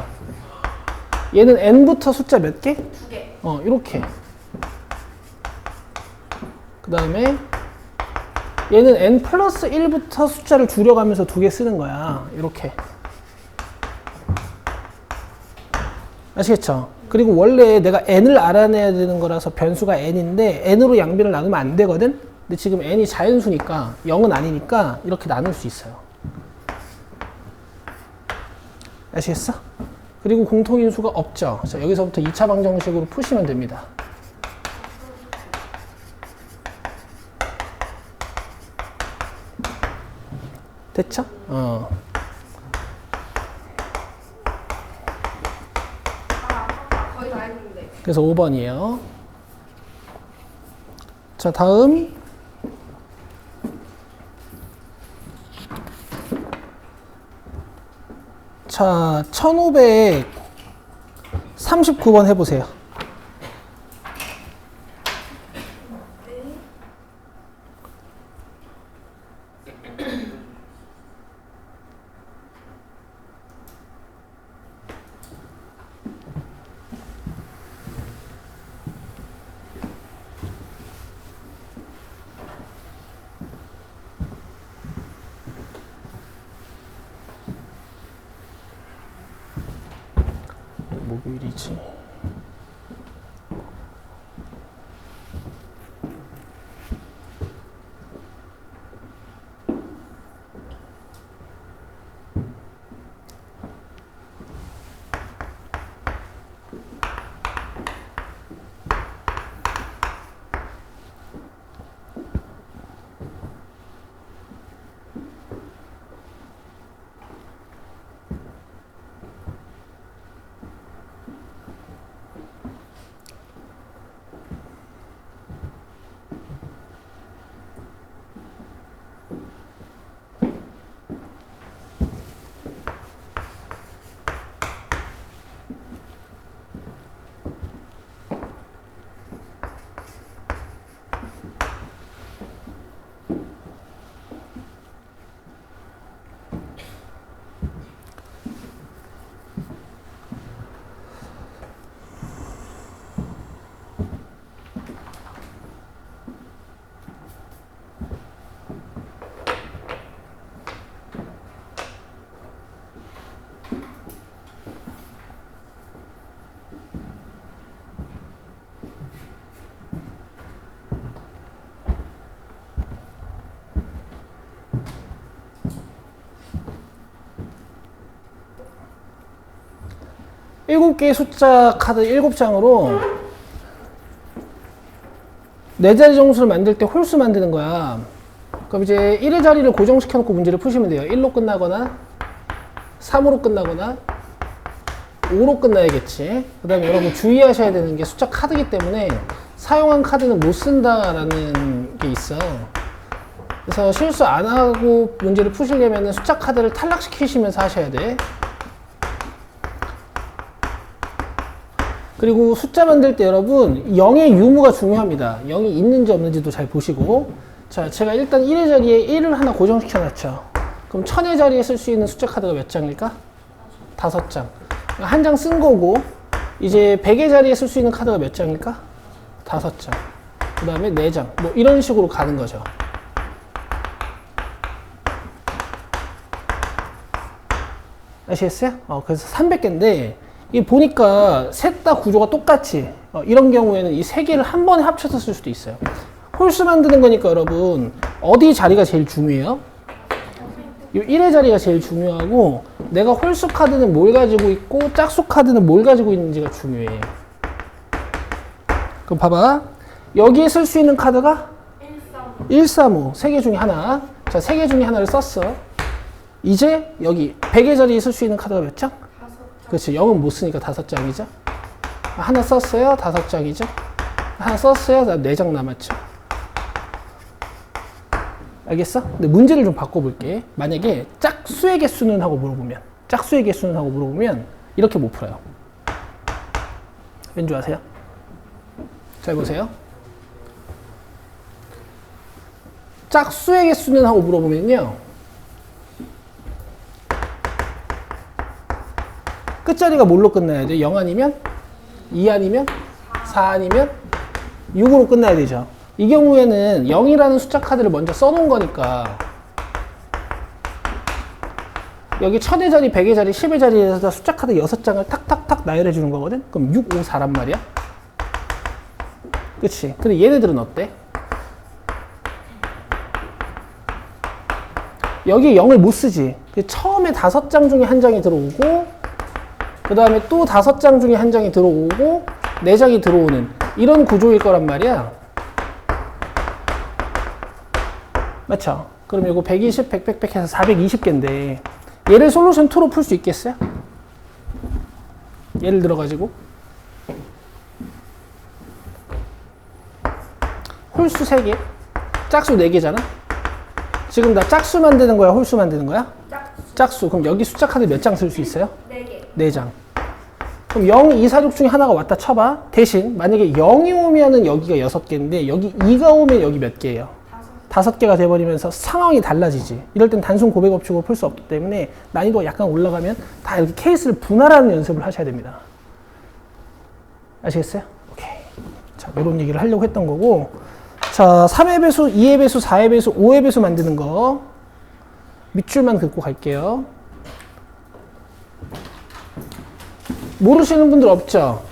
[SPEAKER 1] 얘는 n부터 숫자 몇 개?
[SPEAKER 2] 2개.
[SPEAKER 1] 이렇게. 그 다음에 얘는 n 플러스 1부터 숫자를 줄여가면서 2개 쓰는 거야. 이렇게. 아시겠죠? 그리고 원래 내가 n을 알아내야 되는 거라서 변수가 n인데 n으로 양변을 나누면 안 되거든? 근데 지금 n이 자연수니까 0은 아니니까 이렇게 나눌 수 있어요. 아시겠어? 그리고 공통인수가 없죠. 자, 여기서부터 2차 방정식으로 푸시면 됩니다. 됐죠?
[SPEAKER 2] 거의 다 했는데.
[SPEAKER 1] 그래서 5번이에요. 자, 다음. 자, 1539번 해보세요. 목요일이지. 일곱 개의 숫자 카드 7장으로 4자리 정수를 만들 때 홀수 만드는 거야. 그럼 이제 1의 자리를 고정시켜 놓고 문제를 푸시면 돼요. 1로 끝나거나 3으로 끝나거나 5로 끝나야겠지. 그 다음에 여러분 주의하셔야 되는 게 숫자 카드이기 때문에 사용한 카드는 못 쓴다라는 게 있어. 그래서 실수 안 하고 문제를 푸시려면 숫자 카드를 탈락시키시면서 하셔야 돼. 그리고 숫자 만들 때 여러분 0의 유무가 중요합니다. 0이 있는지 없는지도 잘 보시고. 자, 제가 일단 1의 자리에 1을 하나 고정시켜 놨죠. 그럼 1000의 자리에 쓸 수 있는 숫자 카드가 몇 장일까? 5장. 한 장 쓴 거고, 이제 100의 자리에 쓸 수 있는 카드가 몇 장일까? 5장. 그 다음에 4장. 뭐 이런 식으로 가는 거죠. 아시겠어요? 그래서 300개인데 이 보니까 셋 다 구조가 똑같이 이런 경우에는 이 세 개를 한 번에 합쳐서 쓸 수도 있어요. 홀수 만드는 거니까 여러분 어디 자리가 제일 중요해요? 이 1의 자리가 제일 중요하고 내가 홀수 카드는 뭘 가지고 있고 짝수 카드는 뭘 가지고 있는지가 중요해. 그럼 봐봐. 여기에 쓸 수 있는 카드가 135. 3개 중에 하나. 자, 3개 중에 하나를 썼어. 이제 여기 100의 자리에 쓸 수 있는 카드가 몇 장? 그렇지. 0은 못 쓰니까 5장이죠. 하나 썼어요. 5장이죠. 하나 썼어요. 4장 남았죠. 알겠어? 근데 문제를 좀 바꿔볼게. 만약에 짝수의 개수는 하고 물어보면 이렇게 못 풀어요. 왠지 아세요? 잘 보세요. 짝수의 개수는 하고 물어보면요. 끝자리가 뭘로 끝나야 돼? 0 아니면? 2 아니면? 4 아니면? 6으로 끝나야 되죠. 이 경우에는 0이라는 숫자 카드를 먼저 써놓은 거니까 여기 1000의 자리, 100의 자리, 10의 자리에서 숫자 카드 6장을 탁탁탁 나열해 주는 거거든? 그럼 6, 5, 4란 말이야. 그치? 근데 얘네들은 어때? 여기 0을 못 쓰지. 처음에 5장 중에 한 장이 들어오고 그 다음에 또 5장 중에 한 장이 들어오고 4장이 들어오는 이런 구조일 거란 말이야. 맞죠? 그럼 이거 120, 100, 100, 100 해서 420개인데 얘를 솔루션 2로 풀 수 있겠어요? 예를 들어가지고 홀수 3개, 짝수 4개잖아. 지금 나 짝수 만드는 거야, 홀수 만드는 거야? 짝수. 그럼 여기 숫자 카드 몇 장 쓸 수 있어요?
[SPEAKER 2] 4개.
[SPEAKER 1] 4장. 그럼 0, 2, 4, 6 중에 하나가 왔다 쳐봐. 대신 만약에 0이 오면은 여기가 6개인데 여기 2가 오면 여기 몇 개예요? 5개가 돼버리면서 상황이 달라지지. 이럴 땐 단순 고백 법칙으로 풀 수 없기 때문에 난이도가 약간 올라가면 다 이렇게 케이스를 분할하는 연습을 하셔야 됩니다. 아시겠어요? 오케이. 자, 이런 얘기를 하려고 했던 거고. 자, 3의 배수, 2의 배수, 4의 배수, 5의 배수 만드는 거. 밑줄만 긋고 갈게요. 모르시는 분들 없죠?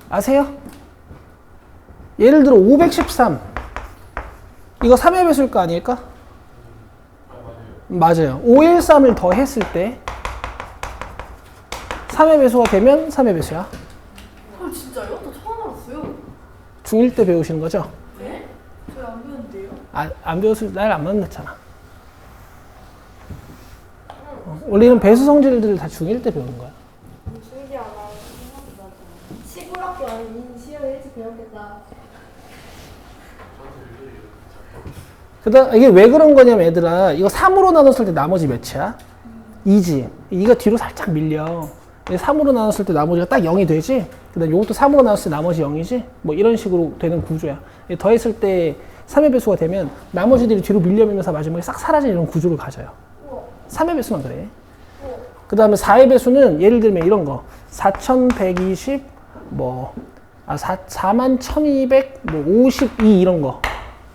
[SPEAKER 1] 아세요? 예를 들어 513 이거 3의 배수일 거 아닐까? 맞아요. 513을 더 했을 때 3의 배수가 되면 3의 배수야.
[SPEAKER 2] 아 진짜요? 저 처음 알았어요.
[SPEAKER 1] 중1 때 배우시는 거죠?
[SPEAKER 2] 네? 저희 안 배웠는데요?
[SPEAKER 1] 안 배웠을 날 안 만났잖아. 원래는 배수 성질들을 다 중1 때 배우는 거야.
[SPEAKER 2] 신기하다. 시골학교 아닌 시험 일찍 배웠겠다.
[SPEAKER 1] 그다음 이게 왜 그런 거냐면 얘들아 이거 3으로 나눴을 때 나머지 몇이야? 2지. 이가 뒤로 살짝 밀려. 3으로 나눴을 때 나머지가 딱 0이 되지. 그다음 이것도 3으로 나눴을 때 나머지 0이지. 뭐 이런 식으로 되는 구조야. 더했을 때 3의 배수가 되면 나머지들이 뒤로 밀려밀면서 마지막에 싹 사라지는 이런 구조를 가져요. 3의 배수만 그래. 그 다음에 4의 배수는 예를 들면 이런 거 4120 41,200 52 이런 거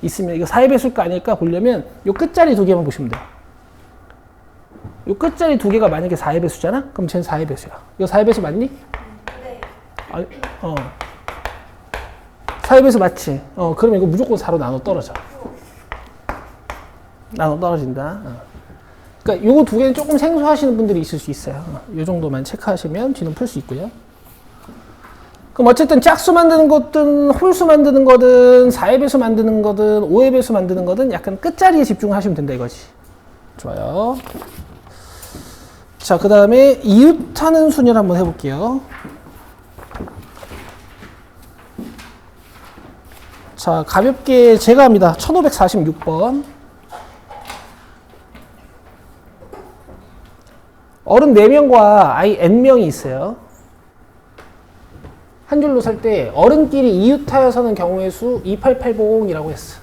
[SPEAKER 1] 있으면 이거 4의 배수일까 아닐까 보려면 요 끝자리 2개만 보시면 돼요. 요 끝자리 2개가 만약에 4의 배수잖아? 그럼 쟤는 4의 배수야. 이거 4의 배수 맞니?
[SPEAKER 2] 네.
[SPEAKER 1] 4의 배수 맞지? 그러면 이거 무조건 4로 나눠 떨어져. 나눠 떨어진다. 그러니까 요거 2개는 조금 생소하시는 분들이 있을 수 있어요. 요 정도만 체크하시면 뒤는 풀 수 있고요. 그럼 어쨌든 짝수 만드는 거든 홀수 만드는 거든 4의 배수 만드는 거든 5의 배수 만드는 거든 약간 끝자리에 집중하시면 된다 이거지. 좋아요. 자, 그 다음에 이웃하는 순위를 한번 해볼게요. 자, 가볍게 제가 합니다. 1546번. 어른 4명과 아이 n명이 있어요. 한 줄로 설 때 어른끼리 이웃하여서는 경우의 수 2880이라고 했어.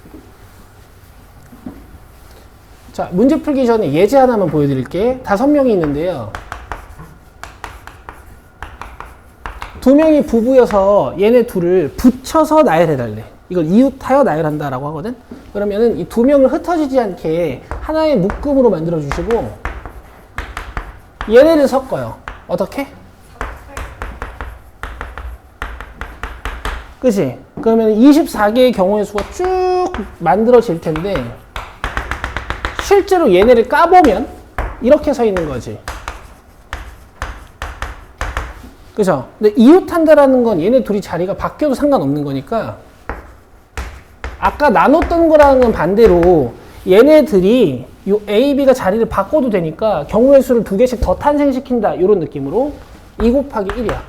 [SPEAKER 1] 자, 문제 풀기 전에 예제 하나만 보여드릴게. 5명이 있는데요. 2명이 부부여서 얘네 둘을 붙여서 나열해달래. 이걸 이웃하여 나열한다라고 하거든. 그러면은 이 2명을 흩어지지 않게 하나의 묶음으로 만들어 주시고 얘네를 섞어요. 어떻게? 그치? 그러면 24개의 경우의 수가 쭉 만들어질 텐데 실제로 얘네를 까보면 이렇게 서 있는 거지. 그죠? 근데 이웃한다라는 건 얘네 둘이 자리가 바뀌어도 상관없는 거니까 아까 나눴던 거랑은 건 반대로 얘네들이 요 A, B가 자리를 바꿔도 되니까 경우의 수를 2개씩 더 탄생시킨다 이런 느낌으로 2 곱하기 1이야.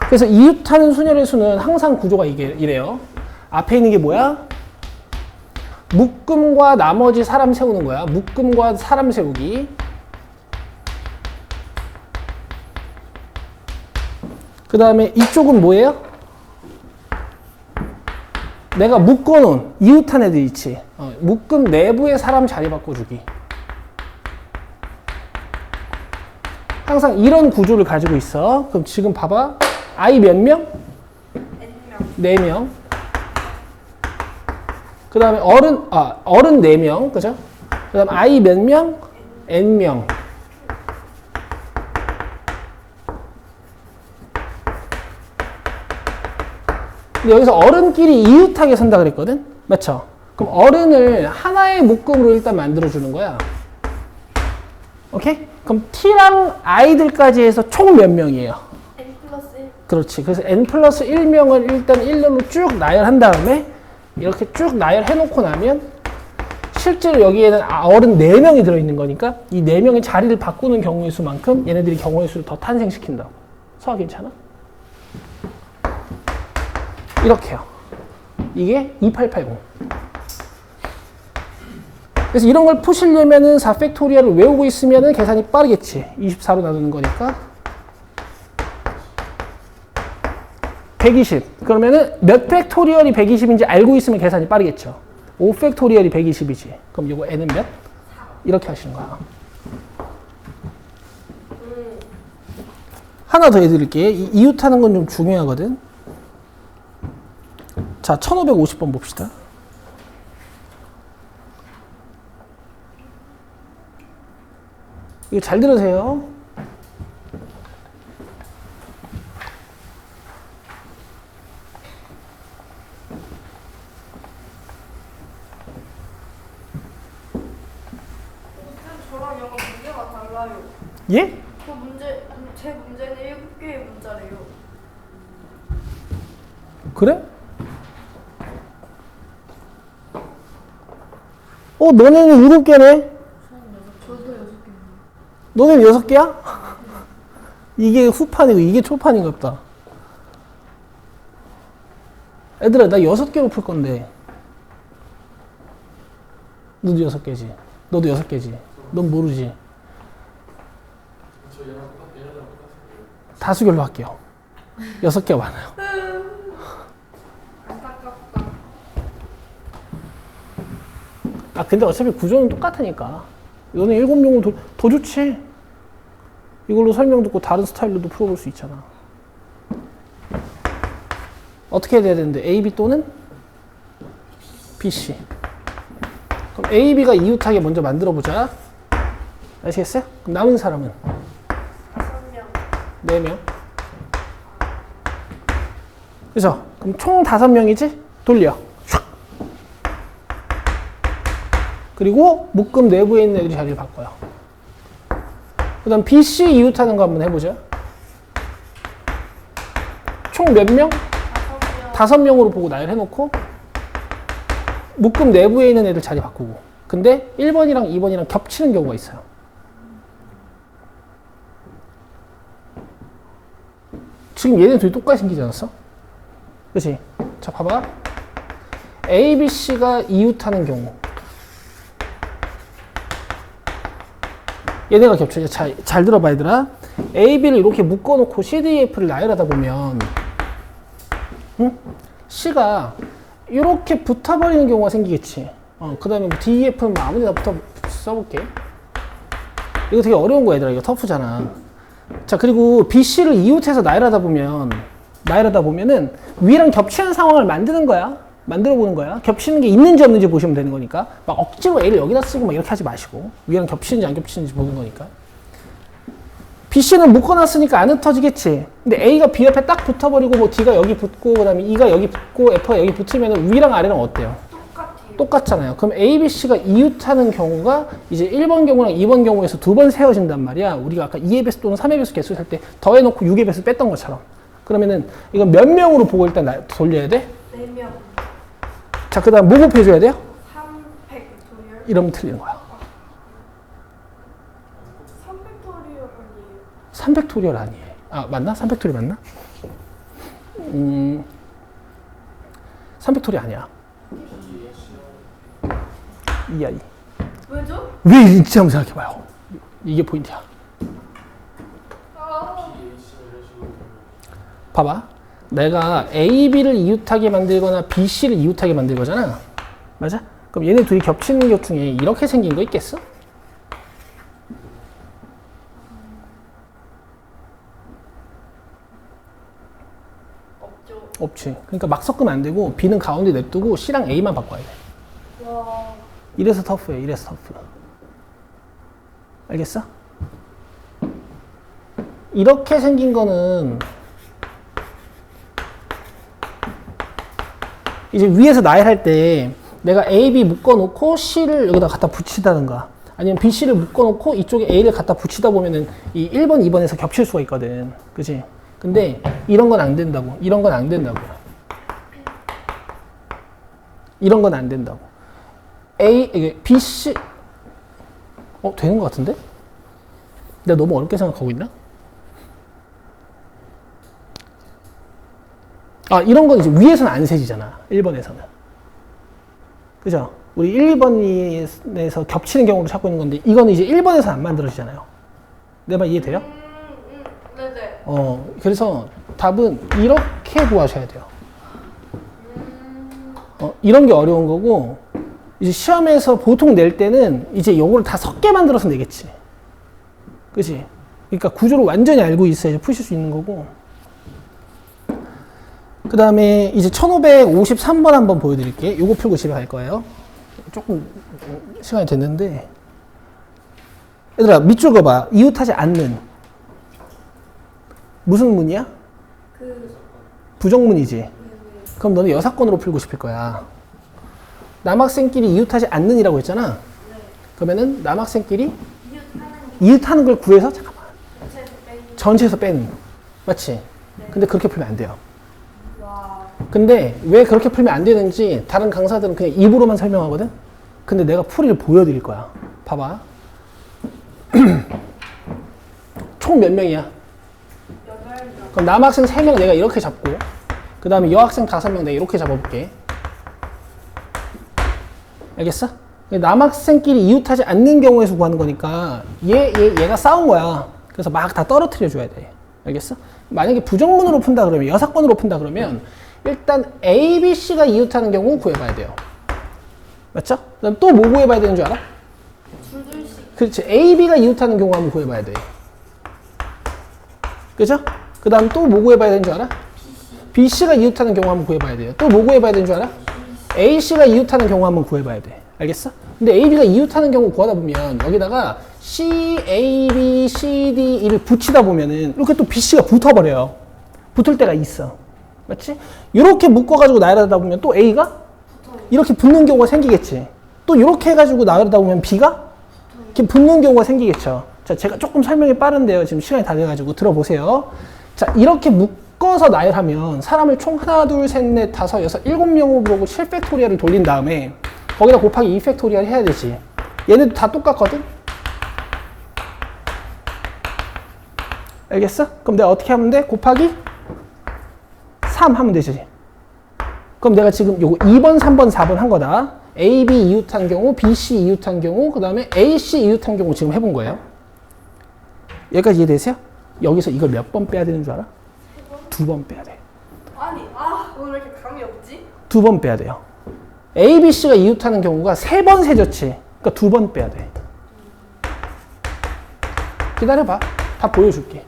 [SPEAKER 1] 그래서 이웃하는 순열의 수는 항상 구조가 이래요. 앞에 있는 게 뭐야? 묶음과 나머지 사람 세우는 거야. 묶음과 사람 세우기. 그 다음에 이쪽은 뭐예요? 내가 묶어놓은 이웃한 애들 있지. 묶음 내부의 사람 자리 바꿔주기. 항상 이런 구조를 가지고 있어. 그럼 지금 봐봐. 아이 몇 명?
[SPEAKER 2] N명.
[SPEAKER 1] 4명. 그 다음에 어른 4명. 그죠? 그 다음 아이 몇 명? N명. 근데 여기서 어른끼리 이웃하게 선다 그랬거든? 맞죠? 그럼 어른을 하나의 묶음으로 일단 만들어주는 거야. 오케이? 그럼 T랑 아이들까지 해서 총 몇 명이에요?
[SPEAKER 2] N+1.
[SPEAKER 1] 그렇지. 그래서 N 플러스 1명을 일단 일렬로 쭉 나열한 다음에 이렇게 쭉 나열해 놓고 나면 실제로 여기에는 어른 4명이 들어있는 거니까 이 4명의 자리를 바꾸는 경우의 수만큼 얘네들이 경우의 수를 더 탄생시킨다고. 서아 괜찮아? 이렇게요. 이게 2880. 그래서 이런 걸 푸시려면은 4팩토리얼을 외우고 있으면은 계산이 빠르겠지. 24로 나누는 거니까. 120. 그러면은 몇 팩토리얼이 120인지 알고 있으면 계산이 빠르겠죠. 5팩토리얼이 120이지. 그럼 이거 n은 몇? 이렇게 하시는 거야. 하나 더 해드릴게. 이웃하는 건 좀 중요하거든. 자, 1550번 봅시다. 이거 잘 들으세요.
[SPEAKER 2] 저랑 영어 문제가 달라요.
[SPEAKER 1] 예?
[SPEAKER 2] 제 문제는 7개의 문자래요.
[SPEAKER 1] 그래? 너네는 7개네?
[SPEAKER 2] 저도 6개.
[SPEAKER 1] 너네는 6개야? 이게 후판이고 이게 초판인가 보다. 애들아, 나 6개로 풀 건데. 너도 6개지. 너도 6개지. 넌 모르지.
[SPEAKER 4] 저 얘랑 똑같아요.
[SPEAKER 1] 다수결로 할게요. 6개가 많아요.
[SPEAKER 2] 안타깝다.
[SPEAKER 1] 근데 어차피 구조는 똑같으니까. 너는 7명은 더 좋지. 이걸로 설명 듣고 다른 스타일로도 풀어볼 수 있잖아. 어떻게 해야 되는데? A, B 또는 B, C. 그럼 A, B가 이웃하게 먼저 만들어보자. 아시겠어요? 그럼 남은 사람은?
[SPEAKER 2] 5명.
[SPEAKER 1] 4명. 그죠? 그럼 총 5명이지? 돌려. 촥. 그리고 묶음 내부에 있는 애들이 자리를 바꿔요. 그 다음 BC 이웃하는 거 한번 해보자. 총 몇 명? 5명으로 보고 나열해놓고 묶음 내부에 있는 애들 자리 바꾸고. 근데 1번이랑 2번이랑 겹치는 경우가 있어요. 지금 얘네 둘이 똑같이 생기지 않았어? 그치? 자, 봐봐. A, B, C가 이웃하는 경우. 얘네가 겹쳐. 잘 들어봐, 얘들아. A, B를 이렇게 묶어놓고 C, D, F를 나열하다 보면, 응? C가 이렇게 붙어버리는 경우가 생기겠지. 그 다음에 뭐 D, E, F는 뭐 아무데나 써볼게. 이거 되게 어려운 거야, 얘들아. 이거 터프잖아. 자, 그리고 B, C를 이웃해서 나열하다 보면은 위랑 겹치는 상황을 만드는 거야. 만들어 보는 거야. 겹치는 게 있는지 없는지 보시면 되는 거니까. 막 억지로 A를 여기다 쓰고 막 이렇게 하지 마시고. 위랑 겹치는지 안 겹치는지 보는 거니까. B, C는 묶어놨으니까 안 흩어지겠지. 근데 A가 B 옆에 딱 붙어버리고 뭐 D가 여기 붙고 그 다음에 E가 여기 붙고 F가 여기 붙으면 위랑 아래랑 어때요?
[SPEAKER 2] 똑같아요.
[SPEAKER 1] 똑같잖아요. 그럼 A, B, C가 이웃하는 경우가 이제 1번 경우랑 2번 경우에서 2번 세워진단 말이야. 우리가 아까 2의 배수 또는 3의 배수 개수 할 때 더해놓고 6의 배수 뺐던 것처럼. 그러면은 이건 몇 명으로 보고 일단 돌려야 돼?
[SPEAKER 2] 4명.
[SPEAKER 1] 자, 그 다음 뭐 곱해줘야 돼요?
[SPEAKER 2] 3팩토리얼.
[SPEAKER 1] 이러면 틀리는 거야.
[SPEAKER 2] 3팩토리얼 아니에요.
[SPEAKER 1] 3팩토리얼 아니에요. 맞나? 3팩토리얼 맞나? 3팩토리얼 아니야. 이야, 이.
[SPEAKER 2] 왜죠?
[SPEAKER 1] 왜 인지 한번 생각해봐요. 이게 포인트야. 봐봐. 내가 A, B를 이웃하게 만들거나 B, C를 이웃하게 만들 거잖아. 맞아? 그럼 얘네 둘이 겹치는 것 중에 이렇게 생긴 거 있겠어?
[SPEAKER 2] 없죠.
[SPEAKER 1] 없지. 그러니까 막 섞으면 안 되고 B는 가운데 냅두고 C랑 A만 바꿔야 돼.
[SPEAKER 2] 와.
[SPEAKER 1] 이래서 터프예요. 이래서 터프. 알겠어? 이렇게 생긴 거는 이제 위에서 나열할 때 내가 A, B 묶어놓고 C를 여기다 갖다 붙이다든가 아니면 B, C를 묶어놓고 이쪽에 A를 갖다 붙이다 보면은 이 1번, 2번에서 겹칠 수가 있거든. 그치? 근데 이런 건 안 된다고. 이런 건 안 된다고. 이런 건 안 된다고. 이게 BC 되는 것 같은데? 내가 너무 어렵게 생각하고 있나? 이런 건 이제 위에서는 안 세지잖아. 1번에서는. 그죠? 우리 1, 2번에서 겹치는 경우를 찾고 있는 건데, 이거는 이제 1번에서 안 만들어지잖아요. 내 말 이해돼요?
[SPEAKER 2] 네네.
[SPEAKER 1] 그래서 답은 이렇게 구하셔야 돼요. 이런 게 어려운 거고, 이제 시험에서 보통 낼 때는 이제 요거를 다 섞게 만들어서 내겠지. 그치? 그러니까 구조를 완전히 알고 있어야 푸실 수 있는 거고. 그 다음에 이제 1553번 한번 보여드릴게요. 요거 풀고 집에 갈 거예요. 조금 시간이 됐는데. 얘들아, 밑줄 그어봐. 이웃하지 않는. 무슨 문이야? 부정문이지. 그럼 너는 여사건으로 풀고 싶을 거야. 남학생끼리 이웃하지 않는이라고 했잖아. 그러면은 남학생끼리 이웃하는 걸 구해서 잠깐만. 전체에서 빼는. 맞지? 근데 그렇게 풀면 안 돼요. 근데 왜 그렇게 풀면 안 되는지 다른 강사들은 그냥 입으로만 설명하거든? 근데 내가 풀이를 보여드릴 거야. 봐봐. 총 몇 명이야? 그럼 남학생 3명 내가 이렇게 잡고, 그 다음에 여학생 5명 내가 이렇게 잡아볼게. 알겠어? 남학생끼리 이웃하지 않는 경우에서 구하는 거니까 얘가 싸운 거야. 그래서 막 다 떨어뜨려 줘야 돼. 알겠어? 만약에 부정문으로 푼다 그러면, 여사건으로 푼다 그러면 일단 A, B, C가 이웃하는 경우 구해봐야 돼요. 맞죠? 그다음 또 뭐 구해봐야 되는 줄 알아? 그렇지. A, B가 이웃하는 경우 한번 구해봐야 돼. 그죠? 그 다음 또 뭐 구해봐야 되는 줄 알아? B, C가 이웃하는 경우 한번 구해봐야 돼요. 또 뭐 구해봐야 되는 줄 알아? A, C가 이웃하는 경우 한번 구해봐야 돼. 알겠어? 근데 A, B가 이웃하는 경우 구하다 보면 여기다가 C, A, B, C, D, E를 붙이다 보면은 이렇게 또 B, C가 붙어버려요. 붙을 때가 있어. 맞지? 이렇게 묶어가지고 나열하다 보면 또 A가 이렇게 붙는 경우가 생기겠지. 또 이렇게 해가지고 나열하다 보면 B가 이렇게 붙는 경우가 생기겠죠. 자, 제가 조금 설명이 빠른데요. 지금 시간이 다 돼가지고 들어보세요. 자, 이렇게 묶어서 나열하면 사람을 총 하나, 둘, 셋, 넷, 다섯, 여섯, 7명으로 보고 7팩토리얼을 돌린 다음에 거기다 곱하기 2팩토리얼 해야 되지. 얘네도 다 똑같거든? 알겠어? 그럼 내가 어떻게 하면 돼? 곱하기 3 하면 되지. 그럼 내가 지금 요거 2번, 3번, 4번 한 거다. A, B 이웃한 경우, B, C 이웃한 경우, 그 다음에 A, C 이웃한 경우 지금 해본 거예요. 여기까지 이해되세요? 여기서 이걸 몇 번 빼야 되는 줄 알아? 2번 빼야 돼.
[SPEAKER 2] 아니, 오늘 왜 이렇게 감이 없지?
[SPEAKER 1] 2번 빼야 돼요. A, B, C가 이웃하는 경우가 3번 세졌지. 그러니까 2번 빼야 돼. 기다려봐. 다 보여줄게.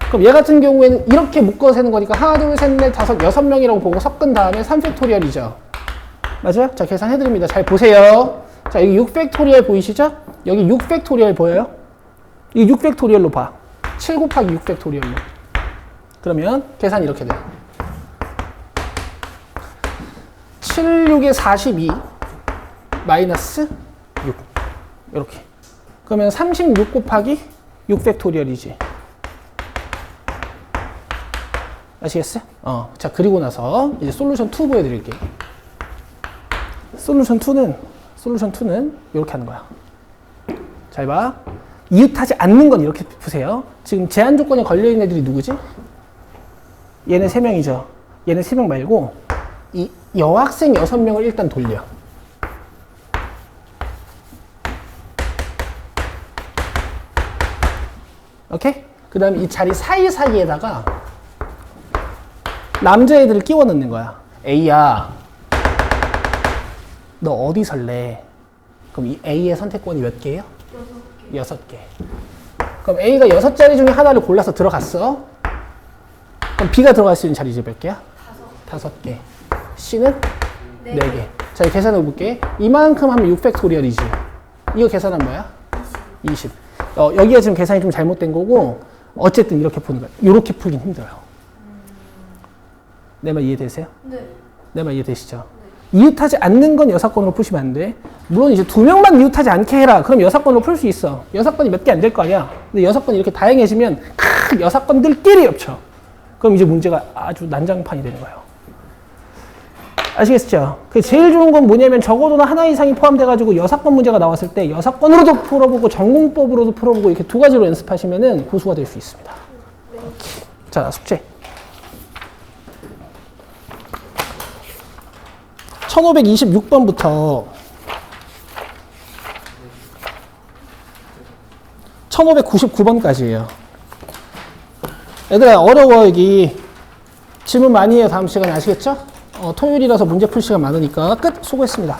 [SPEAKER 1] 그럼 얘 같은 경우에는 이렇게 묶어서 세는 거니까 하나, 둘, 셋, 넷, 다섯, 6명이라고 보고 섞은 다음에 3팩토리얼이죠. 맞아요? 자, 계산해드립니다. 잘 보세요. 자, 여기 6팩토리얼 보이시죠? 여기 6팩토리얼 보여요? 이 6팩토리얼로 봐. 7 곱하기 6팩토리얼로. 그러면 계산이 이렇게 돼요. 7, 6에 42 마이너스 6 이렇게. 그러면 36 곱하기 6팩토리얼이지. 아시겠어요? 자, 그리고 나서 이제 솔루션 2 보여드릴게요. 솔루션 2는 이렇게 하는 거야. 잘 봐. 이웃하지 않는 건 이렇게 푸세요. 지금 제한 조건에 걸려있는 애들이 누구지? 얘네 3명이죠. 얘네 3명 말고 이 여학생 6명을 일단 돌려. 오케이? 그 다음에 이 자리 사이사이에다가 남자애들을 끼워 넣는 거야. A야, 너 어디 설래? 그럼 이 A의 선택권이 몇 개예요? 6개. 그럼 A가 6자리 중에 하나를 골라서 들어갔어. 그럼 B가 들어갈 수 있는 자리 이제 몇 개야? 5개. C는 4개. 자, 계산해 볼게. 이만큼 하면 6팩토리얼이지. 이거 계산하면 뭐야? 20. 여기가 지금 계산이 좀 잘못된 거고, 어쨌든 이렇게 푸는 거야. 이렇게 풀긴 힘들어요. 내 말 이해되세요?
[SPEAKER 2] 네.
[SPEAKER 1] 내 말 이해되시죠? 이웃하지 않는 건 여사건으로 푸시면 안 돼. 물론 이제 2명만 이웃하지 않게 해라. 그럼 여사건으로 풀 수 있어. 여사건이 몇 개 안 될 거 아니야. 근데 여사건이 이렇게 다양해지면 여사건들끼리 겹쳐. 그럼 이제 문제가 아주 난장판이 되는 거예요. 아시겠죠? 그 제일 좋은 건 뭐냐면 적어도는 하나 이상이 포함돼가지고 여사건 문제가 나왔을 때 여사건으로도 풀어보고 전공법으로도 풀어보고 이렇게 두 가지로 연습하시면은 고수가 될 수 있습니다. 자, 숙제. 1526번부터 1599번까지예요. 얘들아, 어려워, 여기. 질문 많이 해요, 다음 시간에. 아시겠죠? 토요일이라서 문제 풀 시간 많으니까. 끝! 수고했습니다.